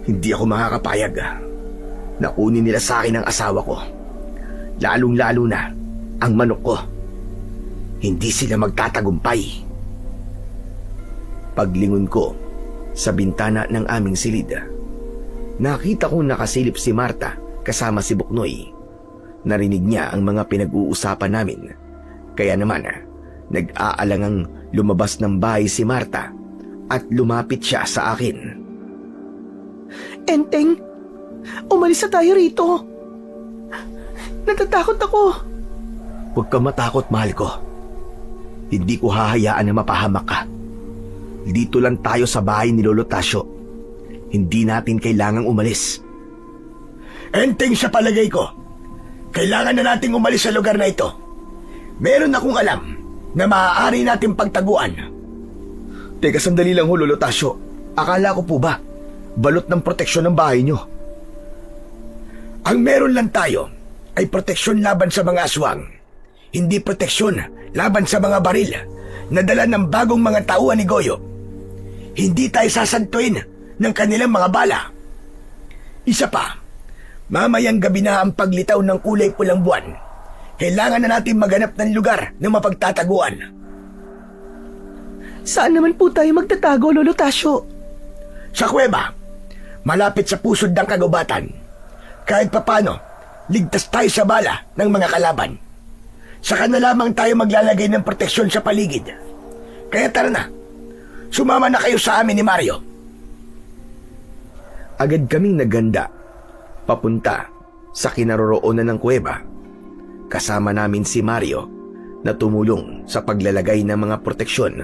Hindi ako makakapayag na kunin nila sa akin ang asawa ko. Lalong-lalo na ang manok ko. Hindi sila magtatagumpay. Paglingon ko sa bintana ng aming silid, nakita kong nakasilip si Marta kasama si Buknoy. Narinig niya ang mga pinag-uusapan namin. Kaya naman, nag-aalangang lumabas ng bahay si Marta at lumapit siya sa akin. Enteng, umalis na tayo rito. Natatakot ako. Huwag kang matakot, mahal ko. Hindi ko hahayaan na mapahamak ka. Dito lang tayo sa bahay ni Lolo Tasyo. Hindi natin kailangang umalis. Enteng, sa palagay ko, kailangan na nating umalis sa lugar na ito. Meron akong alam na maaari nating pagtaguan. Teka, sandali lang ho, Lolo Tasyo. Akala ko po ba balot ng proteksyon ng bahay nyo? Ang meron lang tayo ay proteksyon laban sa mga aswang. Hindi proteksyon laban sa mga baril na dala ng bagong mga tauhan ni Goyo. Hindi tayo sasantuin ng kanilang mga bala. Isa pa, mamayang gabi na ang paglitaw ng kulay pulang buwan. Kailangan na natin maghanap ng lugar na mapagtataguan. Saan naman po tayo magtatago, Lolo Tasyo? Sa kuweba, malapit sa pusod ng kagubatan. Kahit papano, ligtas tayo sa bala ng mga kalaban. Saka na lamang tayo maglalagay ng proteksyon sa paligid. Kaya tara na, sumama na kayo sa amin ni Mario. Agad kaming naganda papunta sa kinaroroonan ng kuweba. Kasama namin si Mario na tumulong sa paglalagay ng mga proteksyon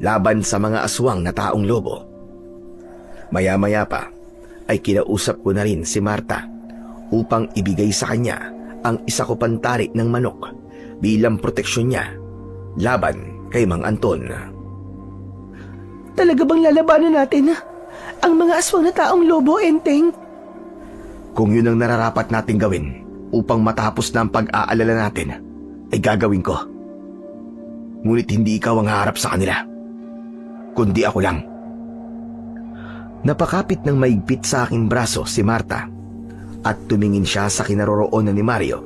laban sa mga aswang na taong lobo. Maya-maya pa ay kinausap ko na rin si Marta upang ibigay sa kanya ang isa ko pantari ng manok bilang proteksyon niya laban kay Mang Anton. Talaga bang lalabanan natin ang mga aswang na taong lobo, Enteng? Kung yun ang nararapat nating gawin upang matapos na ang pag-aalala natin, ay gagawin ko. Ngunit hindi ikaw ang haharap sa kanila, kundi ako lang. Napakapit ng maigpit sa aking braso si Marta at tumingin siya sa kinaroroonan ni Mario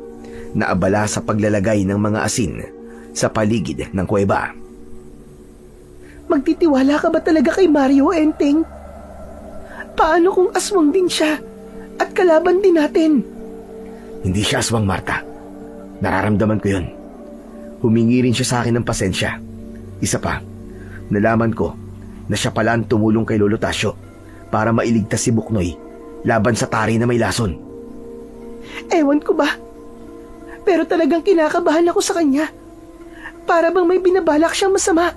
na abala sa paglalagay ng mga asin sa paligid ng kuweba. Magtitiwala ka ba talaga kay Mario, Enteng? Paano kung aswang din siya at kalaban din natin? Hindi siya aswang, Marta. Nararamdaman ko yun. Humingi rin siya sa akin ng pasensya. Isa pa, nalaman ko na siya pala ang tumulong kay Lolo Tasyo para mailigtas si Buknoy laban sa tari na may lason. Ewan ko ba? Pero talagang kinakabahan ako sa kanya. Para bang may binabalak siyang masama.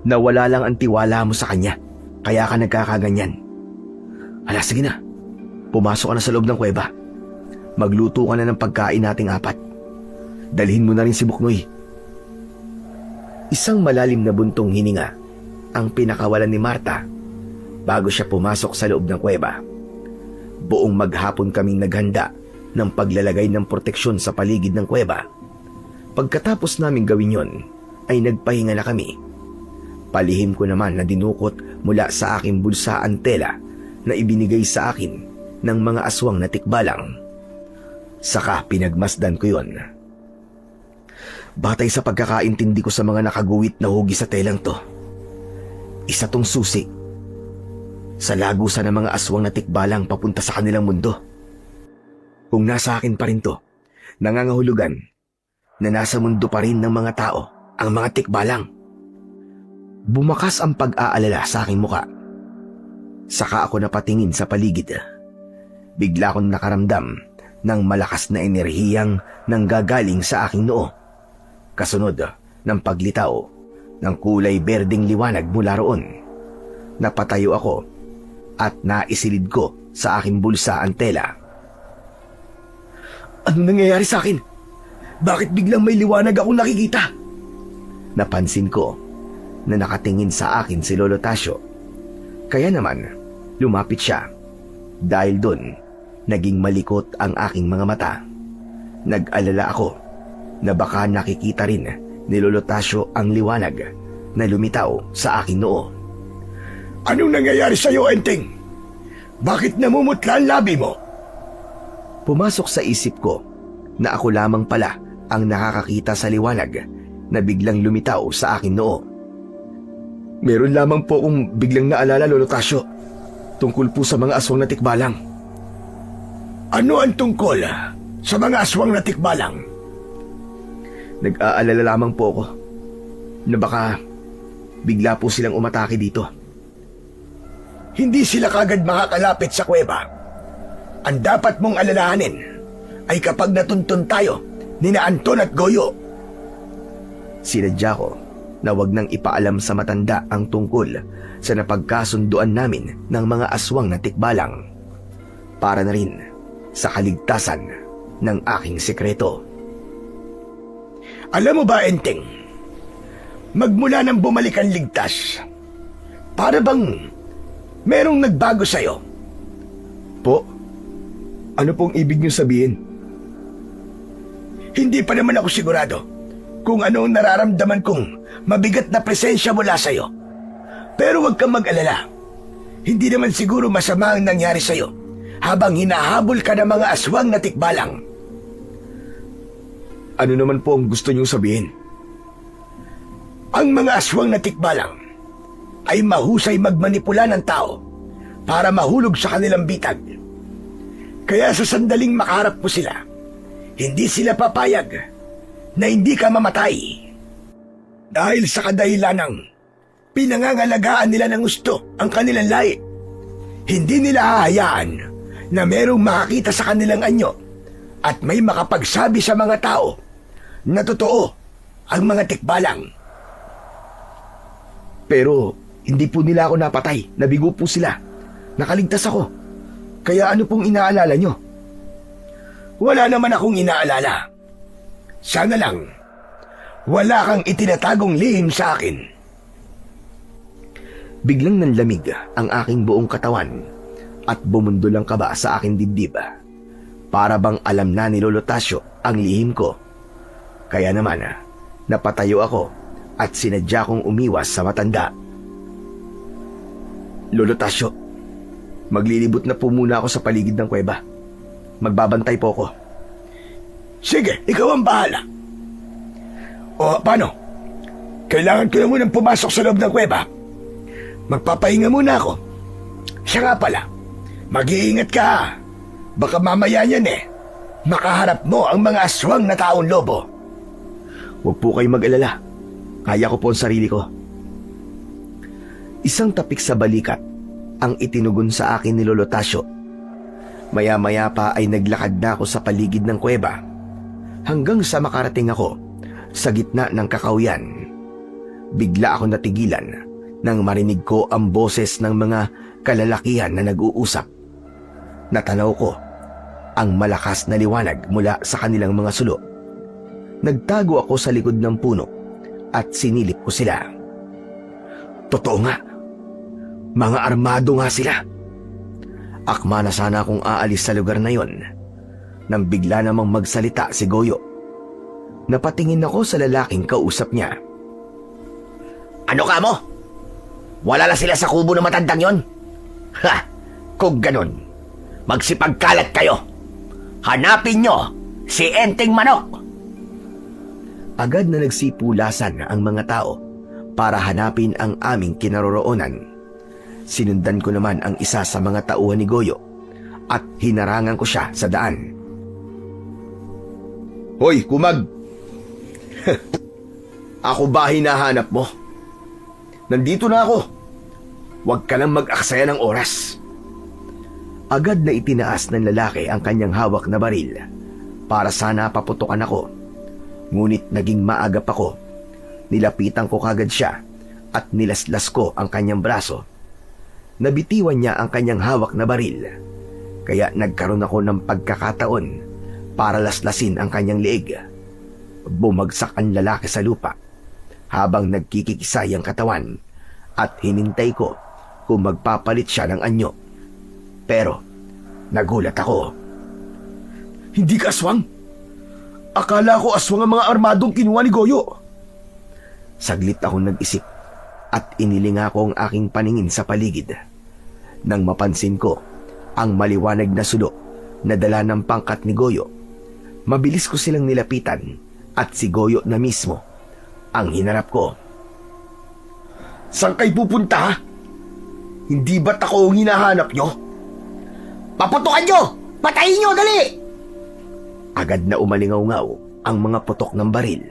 Nawala lang ang tiwala mo sa kanya, kaya ka nagkakaganyan. Hala, sige na. Pumasok ka na sa loob ng kuweba. Magluto ka na ng pagkain nating 4. Dalhin mo na rin si Buknoy. Isang malalim na buntong hininga ang pinakawalan ni Marta bago siya pumasok sa loob ng kuweba. Buong maghapon kaming naghanda ng paglalagay ng proteksyon sa paligid ng kuweba. Pagkatapos naming gawin yon, ay nagpahinga na kami. Palihim ko naman na dinukot mula sa aking bulsa ang tela na ibinigay sa akin ng mga aswang na tikbalang. Saka pinagmasdan ko yon. Batay sa pagkakaintindi ko sa mga nakaguwit na hugis sa telang to, isa tong susi sa lagusan ng mga aswang na tikbalang papunta sa kanilang mundo. Kung nasa akin pa rin to, nangangahulugan na nasa mundo pa rin ng mga tao ang mga tikbalang. Bumakas ang pag-aalala sa aking muka. Saka ako napatingin sa paligid. Bigla akong nakaramdam ng malakas na enerhiyang nanggagaling sa aking noo. Kasunod ng paglitaw ng kulay berdeng liwanag mula roon. Napatayo ako at naisilid ko sa aking bulsa ang tela. Ano nangyayari sa akin? Bakit biglang may liwanag akong nakikita? Napansin ko na nakatingin sa akin si Lolo Tasio. Kaya naman, lumapit siya. Dahil doon, naging malikot ang aking mga mata. Nag-alala ako na baka nakikita rin ni Lolo Tasio ang liwanag na lumitaw sa aking noo. Anong nangyayari sa'yo, Enteng? Bakit namumutla ang labi mo? Pumasok sa isip ko na ako lamang pala ang nakakakita sa liwanag na biglang lumitaw sa aking noo. Meron lamang po akong biglang naalala, Lolo Tasio, tungkol po sa mga aswang na tikbalang. Ano ang tungkol sa mga aswang na tikbalang? Nag-aalala lamang po ako na baka bigla po silang umatake dito. Hindi sila kagad makakalapit sa kuweba. Ang dapat mong alalahanin ay kapag natuntun tayo ni na Anton at Goyo. Sinadya ko na wag nang ipaalam sa matanda ang tungkol sa napagkasunduan namin ng mga aswang na tikbalang, para na rin sa kaligtasan ng aking sekreto. Alam mo ba, Enteng, magmula nang bumalik ang ligtas, para bang merong nagbago sa'yo? Po? Ano pong ibig niyo sabihin? Hindi pa naman ako sigurado kung ano ang nararamdaman kong mabigat na presensya mula sa'yo. Pero huwag kang mag-alala. Hindi naman siguro masama ang nangyari sa'yo habang hinahabol ka ng mga aswang na tikbalang. Ano naman po ang gusto niyong sabihin? Ang mga aswang na tikbalang ay mahusay magmanipula ng tao para mahulog sa kanilang bitag. Kaya sa sandaling makaharap mo sila, hindi sila papayag na hindi ka mamatay. Dahil sa kadahilanang pinangangalagaan nila ng gusto ang kanilang lahi, hindi nila hahayaan na merong makakita sa kanilang anyo at may makapagsabi sa mga tao na totoo ang mga tikbalang. Pero hindi po nila ako napatay. Nabigo po sila. Nakaligtas ako. Kaya ano pong inaalala nyo? Wala naman akong inaalala. Sana lang, wala kang itinatagong lihim sa akin. Biglang nanlamig ang aking buong katawan at bumundol ang kaba sa aking dibdib. Para bang alam na ni Lolo Tasio ang lihim ko. Kaya naman, napatayo ako at sinadya kong umiwas sa matanda. Lolo Tasio, maglilibot na po muna ako sa paligid ng kuweba. Magbabantay po ako. Sige, ikaw ang bahala. O, paano? Kailangan ko na munang pumasok sa loob ng kuweba. Magpapahinga muna ako. Siya nga pala, mag-iingat ka. Baka mamaya niyan makaharap mo ang mga aswang na taong lobo. Huwag po kayong mag-alala. Kaya ko po ang sarili ko. Isang tapik sa balikat ang itinugon sa akin ni Lolo Tasio. Maya-maya pa ay naglakad na ako sa paligid ng kuweba hanggang sa makarating ako Sa gitna ng kakawyan, bigla ako natigilan nang marinig ko ang boses ng mga kalalakihan na nag-uusap. Natanaw ko ang malakas na liwanag mula sa kanilang mga sulo. Nagtago ako sa likod ng puno at sinilip ko sila. Totoo nga, mga armado nga sila. Akma na sana akong aalis sa lugar na yon nang bigla namang magsalita si Goyo. Napatingin ako sa lalaking kausap niya. Ano ka mo? Wala na sila sa kubo ng matandang yon? Ha! Kung ganon, magsipagkalat kayo. Hanapin nyo si Enteng Manok. Agad na nagsipulasan ang mga tao para hanapin ang aming kinaroroonan. Sinundan ko naman ang isa sa mga tauhan ni Goyo at hinarangan ko siya sa daan. Hoy, kumag! Ako ba hinahanap mo? Nandito na ako. Huwag ka nang mag-aksaya ng oras. Agad na itinaas ng lalaki ang kanyang hawak na baril para sana paputukan ako. Ngunit naging maagap ako. Nilapitan ko kagad siya at nilaslas ko ang kanyang braso. Nabitiwan niya ang kanyang hawak na baril, kaya nagkaroon ako ng pagkakataon para laslasin ang kanyang leeg. Bumagsak ang lalaki sa lupa habang nagkikikisay ang katawan at hinintay ko kung magpapalit siya ng anyo. Pero nagulat ako. Hindi ka aswang? Akala ko aswang ang mga armadong kinuha ni Goyo. Saglit akong nag-isip at inilinga ko ang aking paningin sa paligid. Nang mapansin ko ang maliwanag na sulo na dala ng pangkat ni Goyo, mabilis ko silang nilapitan at si Goyo na mismo ang hinarap ko. Saan kayo pupunta, ha? Hindi ba't ako ang hinahanap nyo? Paputukan nyo! Patayin nyo, dali! Agad na umalingaw-ngaw ang mga putok ng baril,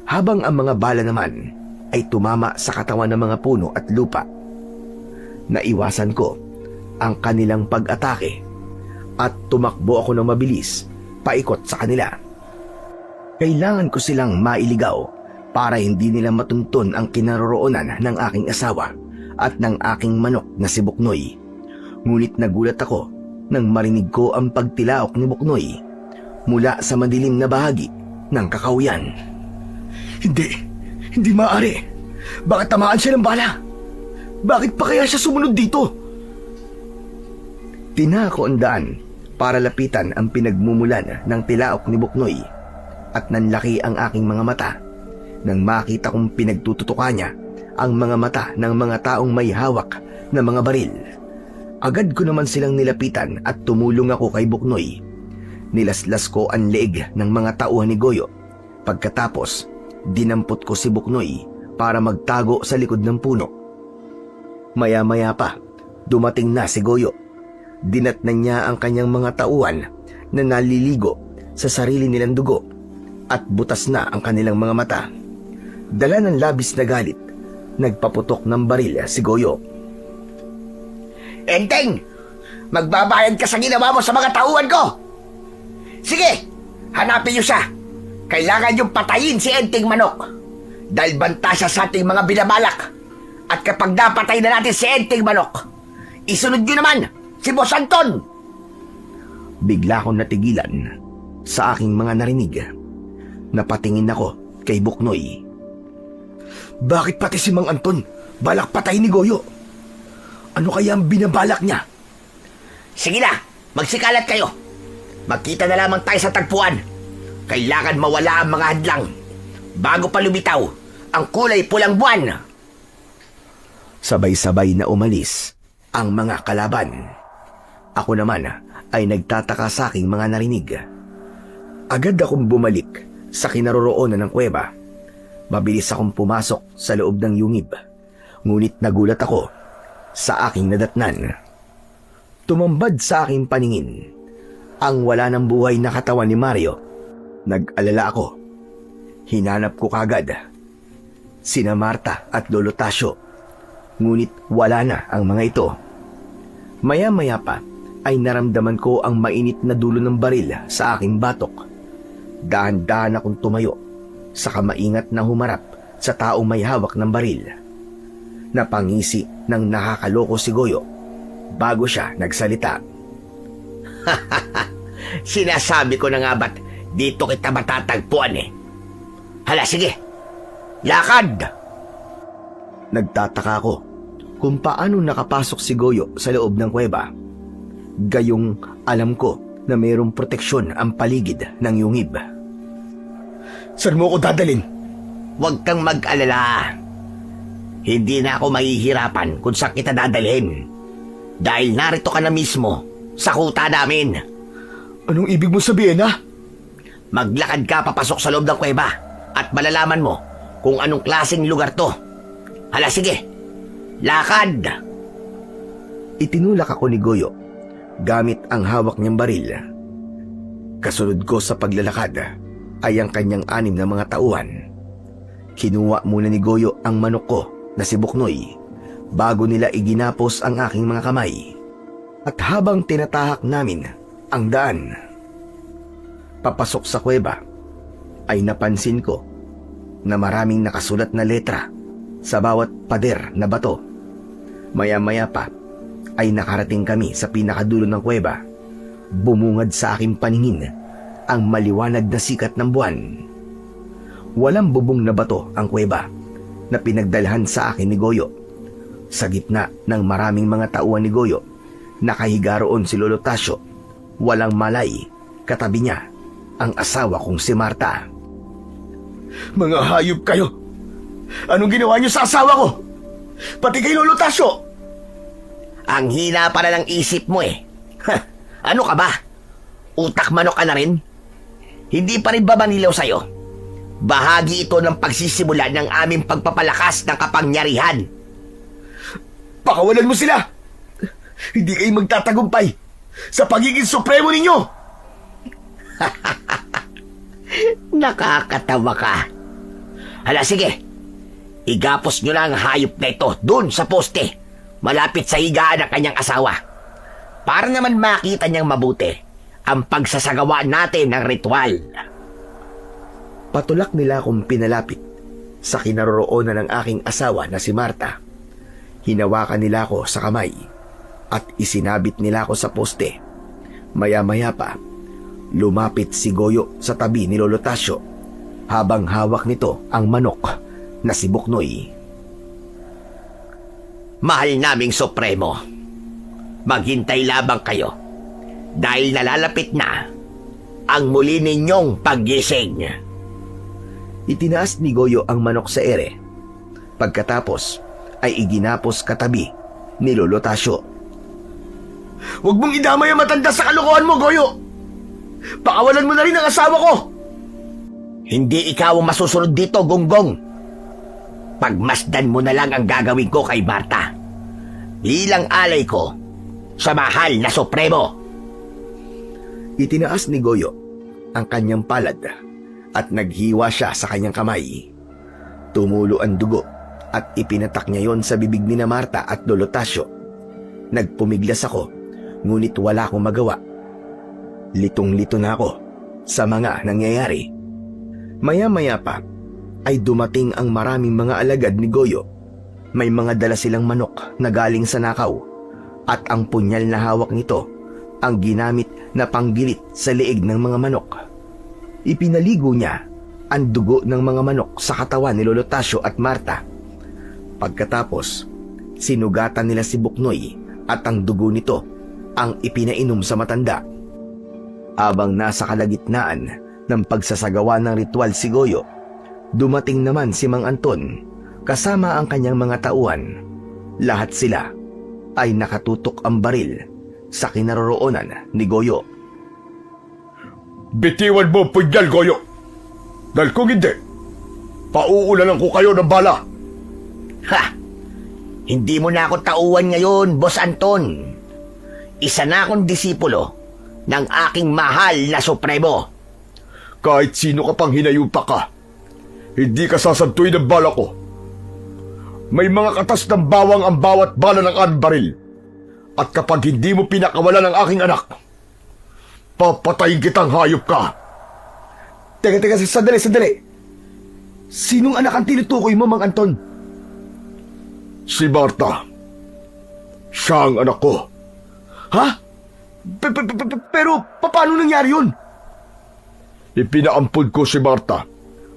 habang ang mga bala naman ay tumama sa katawan ng mga puno at lupa. Naiwasan ko ang kanilang pag-atake at tumakbo ako ng mabilis paikot sa kanila. Kailangan ko silang mailigaw para hindi nila matuntun ang kinaroroonan ng aking asawa at ng aking manok na si Buknoy. Ngunit nagulat ako nang marinig ko ang pagtilaok ni Buknoy mula sa madilim na bahagi ng kakawyan. Hindi maaari. Bakit tamaan siya ng bala? Bakit pa kaya siya sumunod dito? Tinako ang daan para lapitan ang pinagmumulan ng tilaok ni Buknoy at nanlaki ang aking mga mata nang makita kong pinagtututukan niya ang mga mata ng mga taong may hawak na mga baril. Agad ko naman silang nilapitan at tumulong ako kay Buknoy. Nilaslas ko ang leeg ng mga tauhan ni Goyo. Pagkatapos, dinampot ko si Buknoy para magtago sa likod ng puno. Maya-maya pa, dumating na si Goyo. Dinatnan niya ang kanyang mga tauhan na naliligo sa sarili nilang dugo at butas na ang kanilang mga mata. Dala ng labis na galit, nagpaputok ng baril si Goyo. Enteng! Magbabayad ka sa ginawa mo sa mga tauhan ko! Sige! Hanapin niyo siya! Kailangan niyong patayin si Enteng Manok dahil banta siya sa ating mga binabalak. At kapag napatay na natin si Enteng Manok, isunod niyo naman si Boss Anton! Bigla akong natigilan sa aking mga narinig. Napatingin ako kay Buknoy. Bakit pati si Mang Anton balak patayin ni Goyo? Ano kaya ang binabalak niya? Sige na, magsikalat kayo. Magkita na lamang tayo sa tagpuan. Kailangan mawala ang mga hadlang bago pa lumitaw ang kulay pulang buwan. Sabay-sabay na umalis ang mga kalaban. Ako naman ay nagtataka sa aking mga narinig. Agad akong bumalik sa kinaroroonan ng kuweba. Mabilis akong pumasok sa loob ng yungib. Ngunit nagulat ako sa aking nadatnan. Tumambad sa aking paningin ang wala ng buhay na katawan ni Mario. Nag-alala ako. Hinanap ko kagad sina Marta at Lolo Tasio. Ngunit wala na ang mga ito. Maya-maya pa ay naramdaman ko ang mainit na dulo ng baril sa aking batok. Dahan-dahan akong tumayo saka maingat na humarap sa taong may hawak ng baril. Napangisi ng nakakaloko si Goyo bago siya nagsalita. Sinasabi ko na nga ba't dito kita matatagpuan eh. Hala, sige. Lakad! Nagtataka ko kung paano nakapasok si Goyo sa loob ng kuweba. Gayong alam ko na mayroong proteksyon ang paligid ng yungib. Saan mo ko dadalin? Huwag kang mag-alala. Hindi na ako mahihirapan kung saan kita dadalhin. Dahil narito ka na mismo sa kuta namin. Anong ibig mo sabihin, ha? Maglakad ka papasok sa loob ng kuweba at malalaman mo kung anong klaseng lugar to. Hala, sige. Lakad! Itinulak ako ni Goyo gamit ang hawak niyang baril. Kasunod ko sa paglalakad ay ang kanyang 6 na mga tauhan. Kinuha muna ni Goyo ang manok ko na si Buknoy bago nila iginapos ang aking mga kamay. At habang tinatahak namin ang daan papasok sa kuweba, ay napansin ko na maraming nakasulat na letra sa bawat pader na bato. Maya-maya pa ay nakarating kami sa pinakadulo ng kuweba. Bumungad sa aking paningin ang maliwanag na sikat ng buwan. Walang bubong na bato ang kuweba na pinagdalhan sa akin ni Goyo. Sa gitna ng maraming mga tauhan ni Goyo, nakahiga roon si Lolo Tasyo. Walang malay, katabi niya ang asawa kong si Marta. Mga hayop kayo! Anong ginawa niyo sa asawa ko? Pati kay Lolo Tasyo! Ang hina pala ng isip mo eh. Ano ka ba? Utak manok ka na rin? Hindi pa rin ba manilaw sa'yo? Bahagi ito ng pagsisimula ng aming pagpapalakas ng kapangyarihan. Pakawalan mo sila! Hindi kayo magtatagumpay sa pagiging supremo ninyo! Nakakatawa ka. Hala, sige. Igapos nyo na ang hayop na ito dun sa poste, malapit sa higaan ng kanyang asawa. Para naman makita niyang mabuti ang pagsasagawa natin ng ritual. Patulak nila akong pinalapit sa kinaroroonan ng aking asawa na si Marta. Hinawakan nila ako sa kamay at isinabit nila ako sa poste. Maya-maya pa, lumapit si Goyo sa tabi ni Lolo Tasyo habang hawak nito ang manok na si Buknoy. Mahal naming Supremo, maghintay labang kayo dahil nalalapit na ang muli ninyong paggising. Itinaas ni Goyo ang manok sa ere. Pagkatapos ay iginapos katabi ni Lolo Tasyo. Huwag mong idamay ang matanda sa kalokohan mo, Goyo! Pakawalan mo na rin ang asawa ko! Hindi ikaw ang masusunod dito, Gonggong. Pagmasdan mo na lang ang gagawin ko kay Marta. Bilang alay ko sa mahal na Supremo. Itinaas ni Goyo ang kanyang palad at naghiwa siya sa kanyang kamay. Tumulo ang dugo at ipinatak niya yon sa bibig ni na Marta at Lolo Tasyo. Nagpumiglas ako, ngunit wala akong magawa. Litong-lito na ako sa mga nangyayari. Maya-maya pa ay dumating ang maraming mga alagad ni Goyo. May mga dala silang manok na galing sa nakaw at ang punyal na hawak nito ang ginamit na panggilit sa leeg ng mga manok. Ipinaligo niya ang dugo ng mga manok sa katawan ni Lolo Tasyo at Marta. Pagkatapos, sinugatan nila si Buknoy at ang dugo nito ang ipinainom sa matanda. Abang nasa kalagitnaan ng pagsasagawa ng ritual si Goyo, dumating naman si Mang Anton kasama ang kanyang mga tauhan. Lahat sila ay nakatutok ang baril sa kinaroroonan ni Goyo. Bitiwan mo ang punyal, Goyo. Dahil kung hindi, pauulanan ko kayo ng bala. Ha! Hindi mo na ako tauhan ngayon, Boss Anton. Isa na akong disipulo ng aking mahal na Supremo. Kahit sino ka pang hinayupa ka, hindi ka sasantuin ng bala ko. May mga katas ng bawang ang bawat bala ng baril. At kapag hindi mo pinakawalan ang aking anak, papatayin kitang hayop ka. Teka, sandali. Sinong anak ang tinutukoy mo, Mang Anton? Si Marta. Siya ang anak ko. Ha? Pero paano nangyari yun? Ipinaampun ko si Marta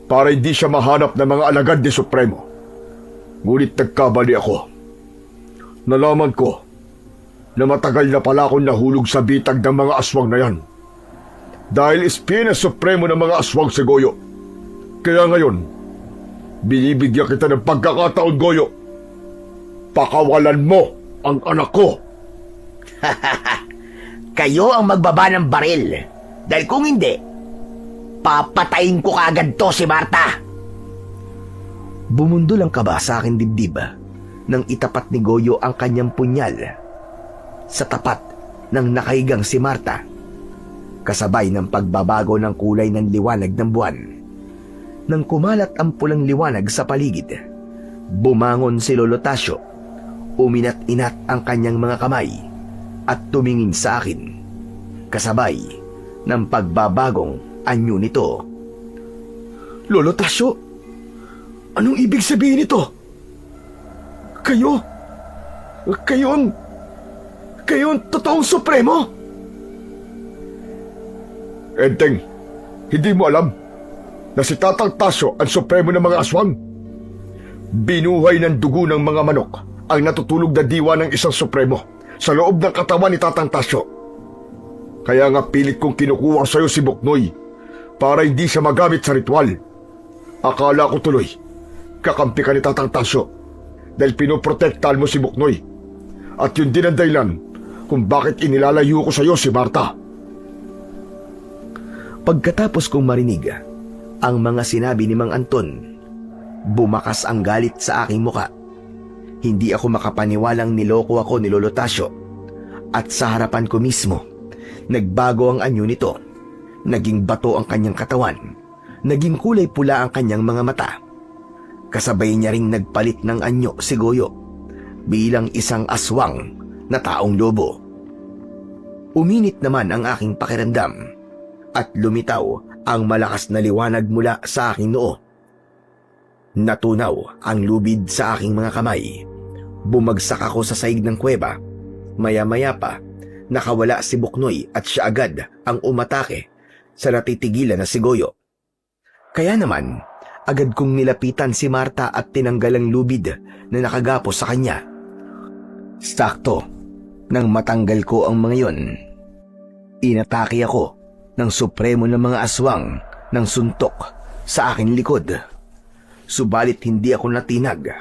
para hindi siya mahanap ng mga alagad ni Supremo. Ngunit nagkamali ako. Nalaman ko na matagal na pala akong nahulog sa bitag ng mga aswang na yan. Dahil espina Supremo ng mga aswang si Goyo. Kaya ngayon, binibigyan kita ng pagkakataon, Goyo. Pakawalan mo ang anak ko. Kayo ang magbaba ng baril. Dahil kung hindi, papatayin ko kaagad to si Marta. Bumundol ang kaba sa akin dibdib nang itapat ni Goyo ang kanyang punyal sa tapat ng nakahigang si Marta, kasabay ng pagbabago ng kulay ng liwanag ng buwan. Nang kumalat ang pulang liwanag sa paligid, bumangon si Lolo Tasio, uminat-inat ang kanyang mga kamay at tumingin sa akin, kasabay ng pagbabagong anyo nito. Lolo Tasio, anong ibig sabihin nito? Kayo ang totoong Supremo? Enteng, hindi mo alam na si Tatang Tasio ang Supremo ng mga aswang? Binuhay ng dugo ng mga manok ang natutulog na diwa ng isang Supremo sa loob ng katawan ni Tatang Tasio. Kaya nga pilit kong kinukuha sa'yo si Buknoy para hindi siya magamit sa ritual. Akala ko tuloy, kakampi ka ni Tatang Tasio dahil pinoprotektahan mo si Buknoy. At yun din ang dahilan kung bakit inilalayo ko sa'yo si Marta. Pagkatapos kong marinig ang mga sinabi ni Mang Anton, bumakas ang galit sa aking muka. Hindi ako makapaniwalang niloko ako ni Lolo Tasio, at sa harapan ko mismo, nagbago ang anyo nito. Naging bato ang kanyang katawan, naging kulay pula ang kanyang mga mata. Kasabay niya ring nagpalit ng anyo si Goyo bilang isang aswang na taong lobo. Uminit naman ang aking pakiramdam at lumitaw ang malakas na liwanag mula sa aking noo. Natunaw ang lubid sa aking mga kamay. Bumagsak ako sa saig ng kuweba. Maya-maya pa, nakawala si Buknoy at siya agad ang umatake sa natitigilan na si Goyo. Kaya naman, agad kong nilapitan si Marta at tinanggal ang lubid na nakagapos sa kanya. Sakto, nang matanggal ko ang mga yon, inatake ako ng Supremo ng mga aswang ng suntok sa aking likod. Subalit hindi ako natinag.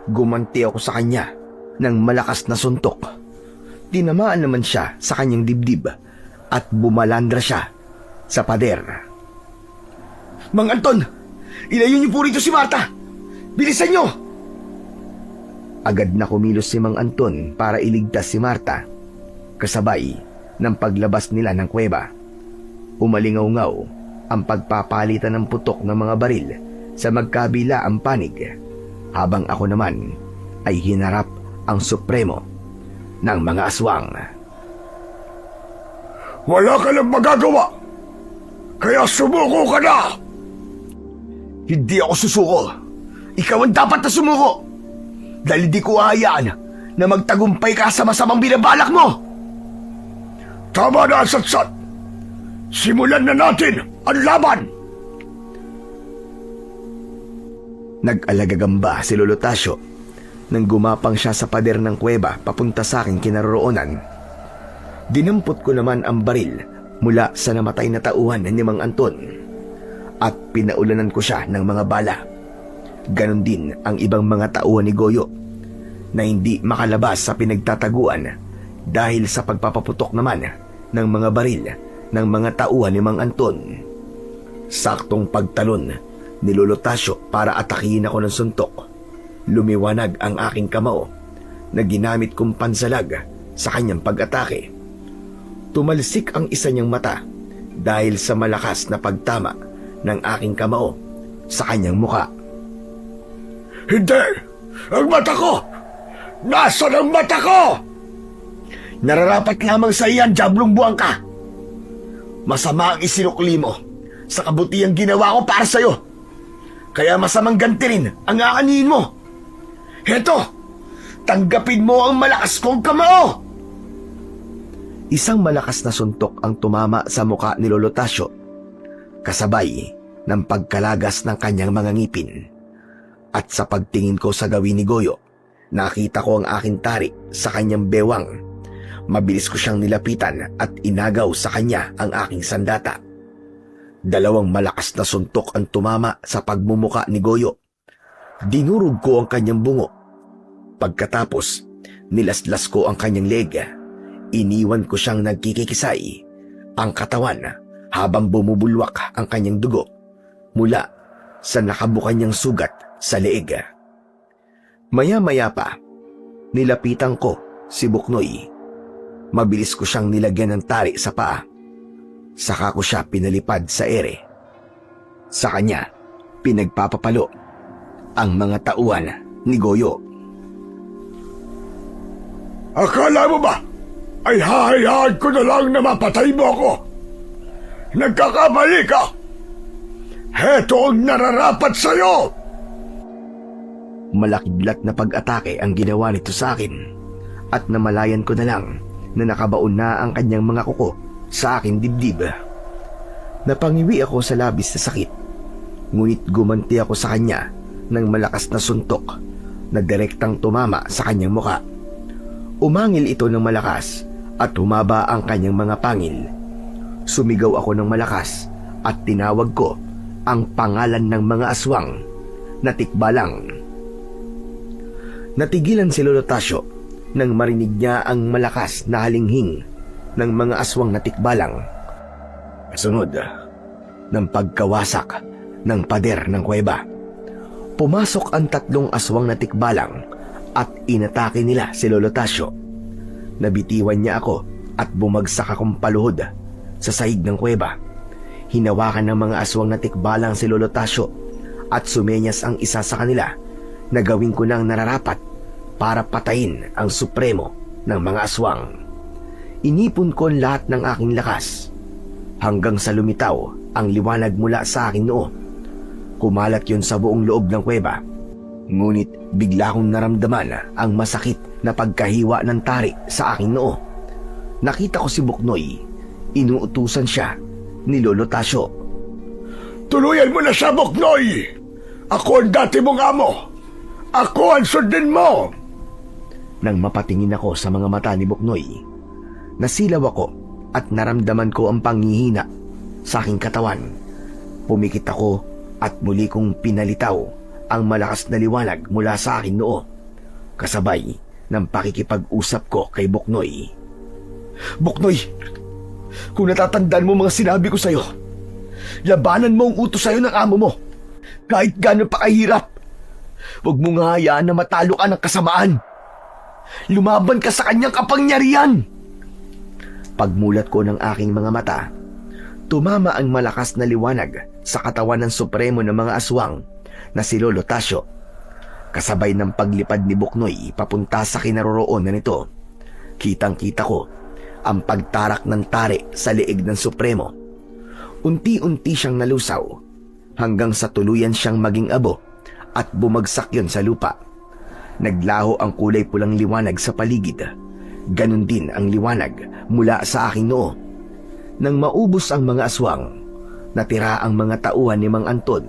Gumanti ako sa kanya ng malakas na suntok. Tinamaan naman siya sa kanyang dibdib at bumalandra siya sa pader. Mang Anton, ilayo niyo po rito si Marta! Bilisan niyo! Agad na kumilos si Mang Anton para iligtas si Marta, kasabay ng paglabas nila ng kuweba. Umalingaw-ngaw ang pagpapalitan ng putok ng mga baril sa magkabila ang panig, habang ako naman ay hinarap ang Supremo ng mga aswang. Wala ka lang magagawa, kaya sumuko ka na! Hindi ako susuko. Ikaw ang dapat na sumuko. Dahil di ko ahayaan na magtagumpay ka sa masamang binabalak mo. Tama na, Satsat! Simulan na natin ang laban! Nag-alagagamba si Lolo Tasio nang gumapang siya sa pader ng kuweba papunta sa aking kinaroroonan. Dinampot ko naman ang baril mula sa namatay na tauhan ni Mang Anton at pinaulanan ko siya ng mga bala. Ganon din ang ibang mga tauhan ni Goyo na hindi makalabas sa pinagtataguan dahil sa pagpapaputok naman ng mga baril ng mga tauhan ni Mang Anton. Saktong pagtalon ni Lolo Tasio para atakihin ako ng suntok, lumiwanag ang aking kamao na ginamit kong pansalag sa kanyang pag-atake. Tumalsik ang isa niyang mata dahil sa malakas na pagtama ng aking kamao sa kanyang muka. Hindi! Ang mata ko! Nasaan ang mata ko? Nararapat lamang sa iyan, Diablong buwang ka! Masama ang isinukli mo sa kabutihang ginawa ko para sa'yo. Kaya masamang ganti rin ang aanihin mo. Heto, tanggapin mo ang malakas kong kamao! Isang malakas na suntok ang tumama sa muka ni Lolo Tasyo, kasabay ng pagkalagas ng kanyang mga ngipin. At sa pagtingin ko sa gawin ni Goyo, nakita ko ang aking tarik sa kanyang bewang. Mabilis ko siyang nilapitan at inagaw sa kanya ang aking sandata. Dalawang malakas na suntok ang tumama sa pagmumuka ni Goyo. Dinurog ko ang kanyang bungo. Pagkatapos, nilaslas ko ang kanyang leg. Iniwan ko siyang nagkikikisay ang katawan habang bumubulwak ang kanyang dugo mula sa nakabukan niyang sugat sa leeg. Maya-maya pa, nilapitan ko si Buknoy. Mabilis ko siyang nilagyan ng tali sa paa. Saka ko siya pinalipad sa ere. Sa kanya, pinagpapapalo ang mga tauhan ni Goyo. Akala mo ba ay hahayaan ko na lang na mapatay mo ako? Nagkakamali ka! Heto ang nararapat sa'yo! Malakidlat na pag-atake ang ginawa nito sa akin at namalayan ko na lang na nakabaon na ang kanyang mga kuko sa aking dibdib. Napangiwi ako sa labis na sakit, ngunit gumanti ako sa kanya ng malakas na suntok na direktang tumama sa kanyang muka. Umangil ito ng malakas at humaba ang kanyang mga pangil. Sumigaw ako ng malakas at tinawag ko ang pangalan ng mga aswang na Tikbalang. Natigilan si Lolo Tasyo nang marinig niya ang malakas na halinghing ng mga aswang na Tikbalang. Kasunod ng pagkawasak ng pader ng kuweba, pumasok ang 3 aswang na Tikbalang at inatake nila si Lolo Tasyo. Nabitiwan niya ako at bumagsak akong paluhod sa sahig ng kuweba. Hinawakan ng mga aswang na Tikbalang si Lolo Tasyo at sumenyas ang isa sa kanila na gawin ko ng nararapat para patayin ang supremo ng mga aswang. Inipon ko ang lahat ng aking lakas hanggang sa lumitaw ang liwanag mula sa aking noo. Kumalat yun sa buong loob ng kuweba. Ngunit bigla kong naramdaman ang masakit na pagkahiwa ng tari sa aking noo. Nakita ko si Buknoy. Inuutusan siya ni Lolo Tasyo. Tuluyan mo na siya, Buknoy! Ako ang dati mong amo! Ako ang sundin mo! Nang mapatingin ako sa mga mata ni Buknoy, nasilaw ako at naramdaman ko ang panghihina sa aking katawan. Pumikit ako at muli kong pinalitaw ang malakas na liwanag mula sa aking noo, kasabay ng pakikipag-usap ko kay Buknoy. Buknoy, kung natatandaan mo mga sinabi ko sa'yo, labanan mo ang utos sa'yo ng amo mo, kahit gano'n pa kahirap. Huwag mong hayaan na matalo ka ng kasamaan. Lumaban ka sa kanyang kapangyarihan. Pagmulat ko ng aking mga mata, tumama ang malakas na liwanag sa katawan ng supremo ng mga aswang na si Lolo Tasyo. Kasabay ng paglipad ni Buknoy papunta sa kinaroroonan nito, kitang-kita ko ang pagtarak ng tari sa leeg ng supremo. Unti-unti siyang nalusaw hanggang sa tuluyan siyang maging abo at bumagsak yon sa lupa. Naglaho ang kulay pulang liwanag sa paligid. Ganon din ang liwanag mula sa aking noo. Nang maubos ang mga aswang, natira ang mga tauhan ni Mang Anton.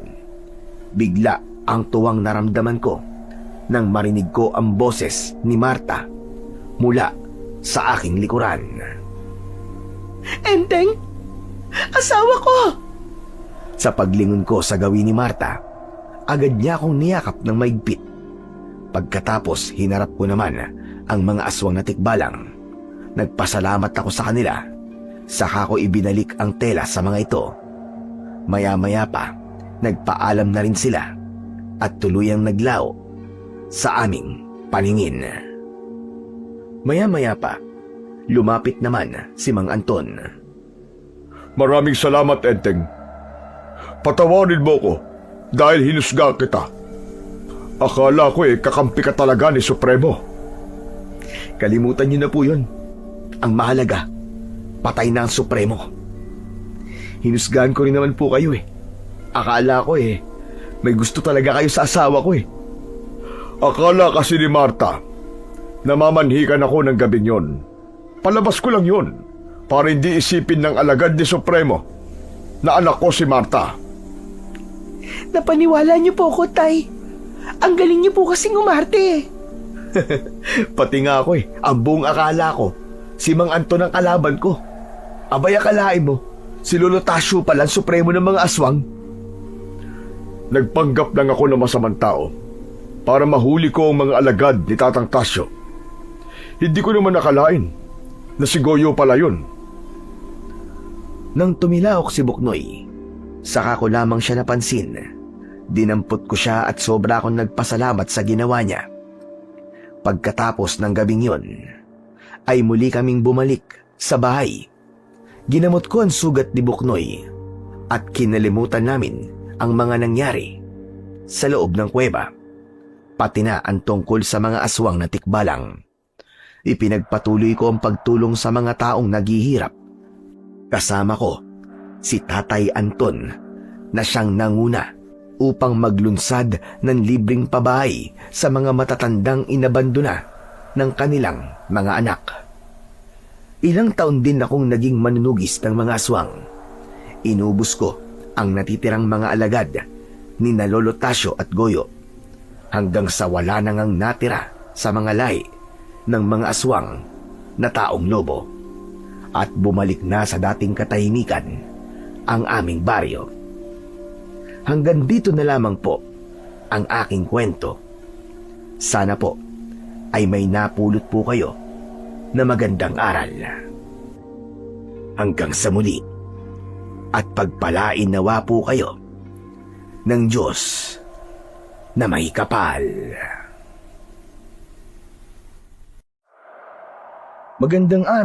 Bigla ang tuwang naramdaman ko nang marinig ko ang boses ni Marta mula sa aking likuran. Enteng! Asawa ko! Sa paglingon ko sa gawin ni Marta, agad niya akong niyakap ng maigpit. Pagkatapos hinarap ko naman ang mga aswang na Tikbalang. Nagpasalamat ako sa kanila. Saka ko ibinalik ang tela sa mga ito. Maya-maya pa, nagpaalam na rin sila at tuluyang naglao sa aming paningin. Maya-maya pa, lumapit naman si Mang Anton. Maraming salamat, Enteng. Patawarin mo ko dahil hinusga kita. Akala ko kakampi ka talaga ni Supremo. Kalimutan niyo na po yun. Ang mahalaga, patay na ang Supremo. Hinusgahan ko rin naman po kayo. Akala ko May gusto talaga kayo sa asawa ko eh. Akala kasi ni Marta, namamanhikan ako ng gabing yon. Palabas ko lang yon, para hindi isipin ng alagad ni Supremo na anak ko si Marta. Napaniwala niyo po ako, Tay. Ang galing niyo po kasing umarte eh. Pati nga ako eh, ang buong akala ko, si Mang Anton ang kalaban ko. Abay akalain mo, si Lolo Tasyo pala ang supremo ng mga aswang. Nagpanggap lang ako ng masamang tao para mahuli ko ang mga alagad ni Tatang Tasyo. Hindi ko naman nakalain na si Goyo pala yun. Nang tumilaok si Buknoy, saka ko lamang siya napansin. Dinampot ko siya at sobra akong nagpasalamat sa ginawa niya. Pagkatapos ng gabing yon, ay muli kaming bumalik sa bahay. Ginamot ko ang sugat ni Buknoy at kinalimutan namin ang mga nangyari sa loob ng kuweba, pati na ang tungkol sa mga aswang na tikbalang. Ipinagpatuloy ko ang pagtulong sa mga taong naghihirap. Kasama ko si Tatay Anton na siyang nanguna upang maglunsad ng libreng pabahay sa mga matatandang inabandona ng kanilang mga anak. Ilang taon din akong naging manunugis ng mga aswang. Inubos ko ang natitirang mga alagad ni Lolo Tasyo at Goyo hanggang sa wala na ngang natira sa mga lahi ng mga aswang na taong lobo at bumalik na sa dating katahimikan ang aming baryo. Hanggang dito na lamang po ang aking kwento. Sana po ay may napulot po kayo na magandang aral. Hanggang sa muli at pagpalain nawa po kayo ng Diyos na may kapal. Magandang araw.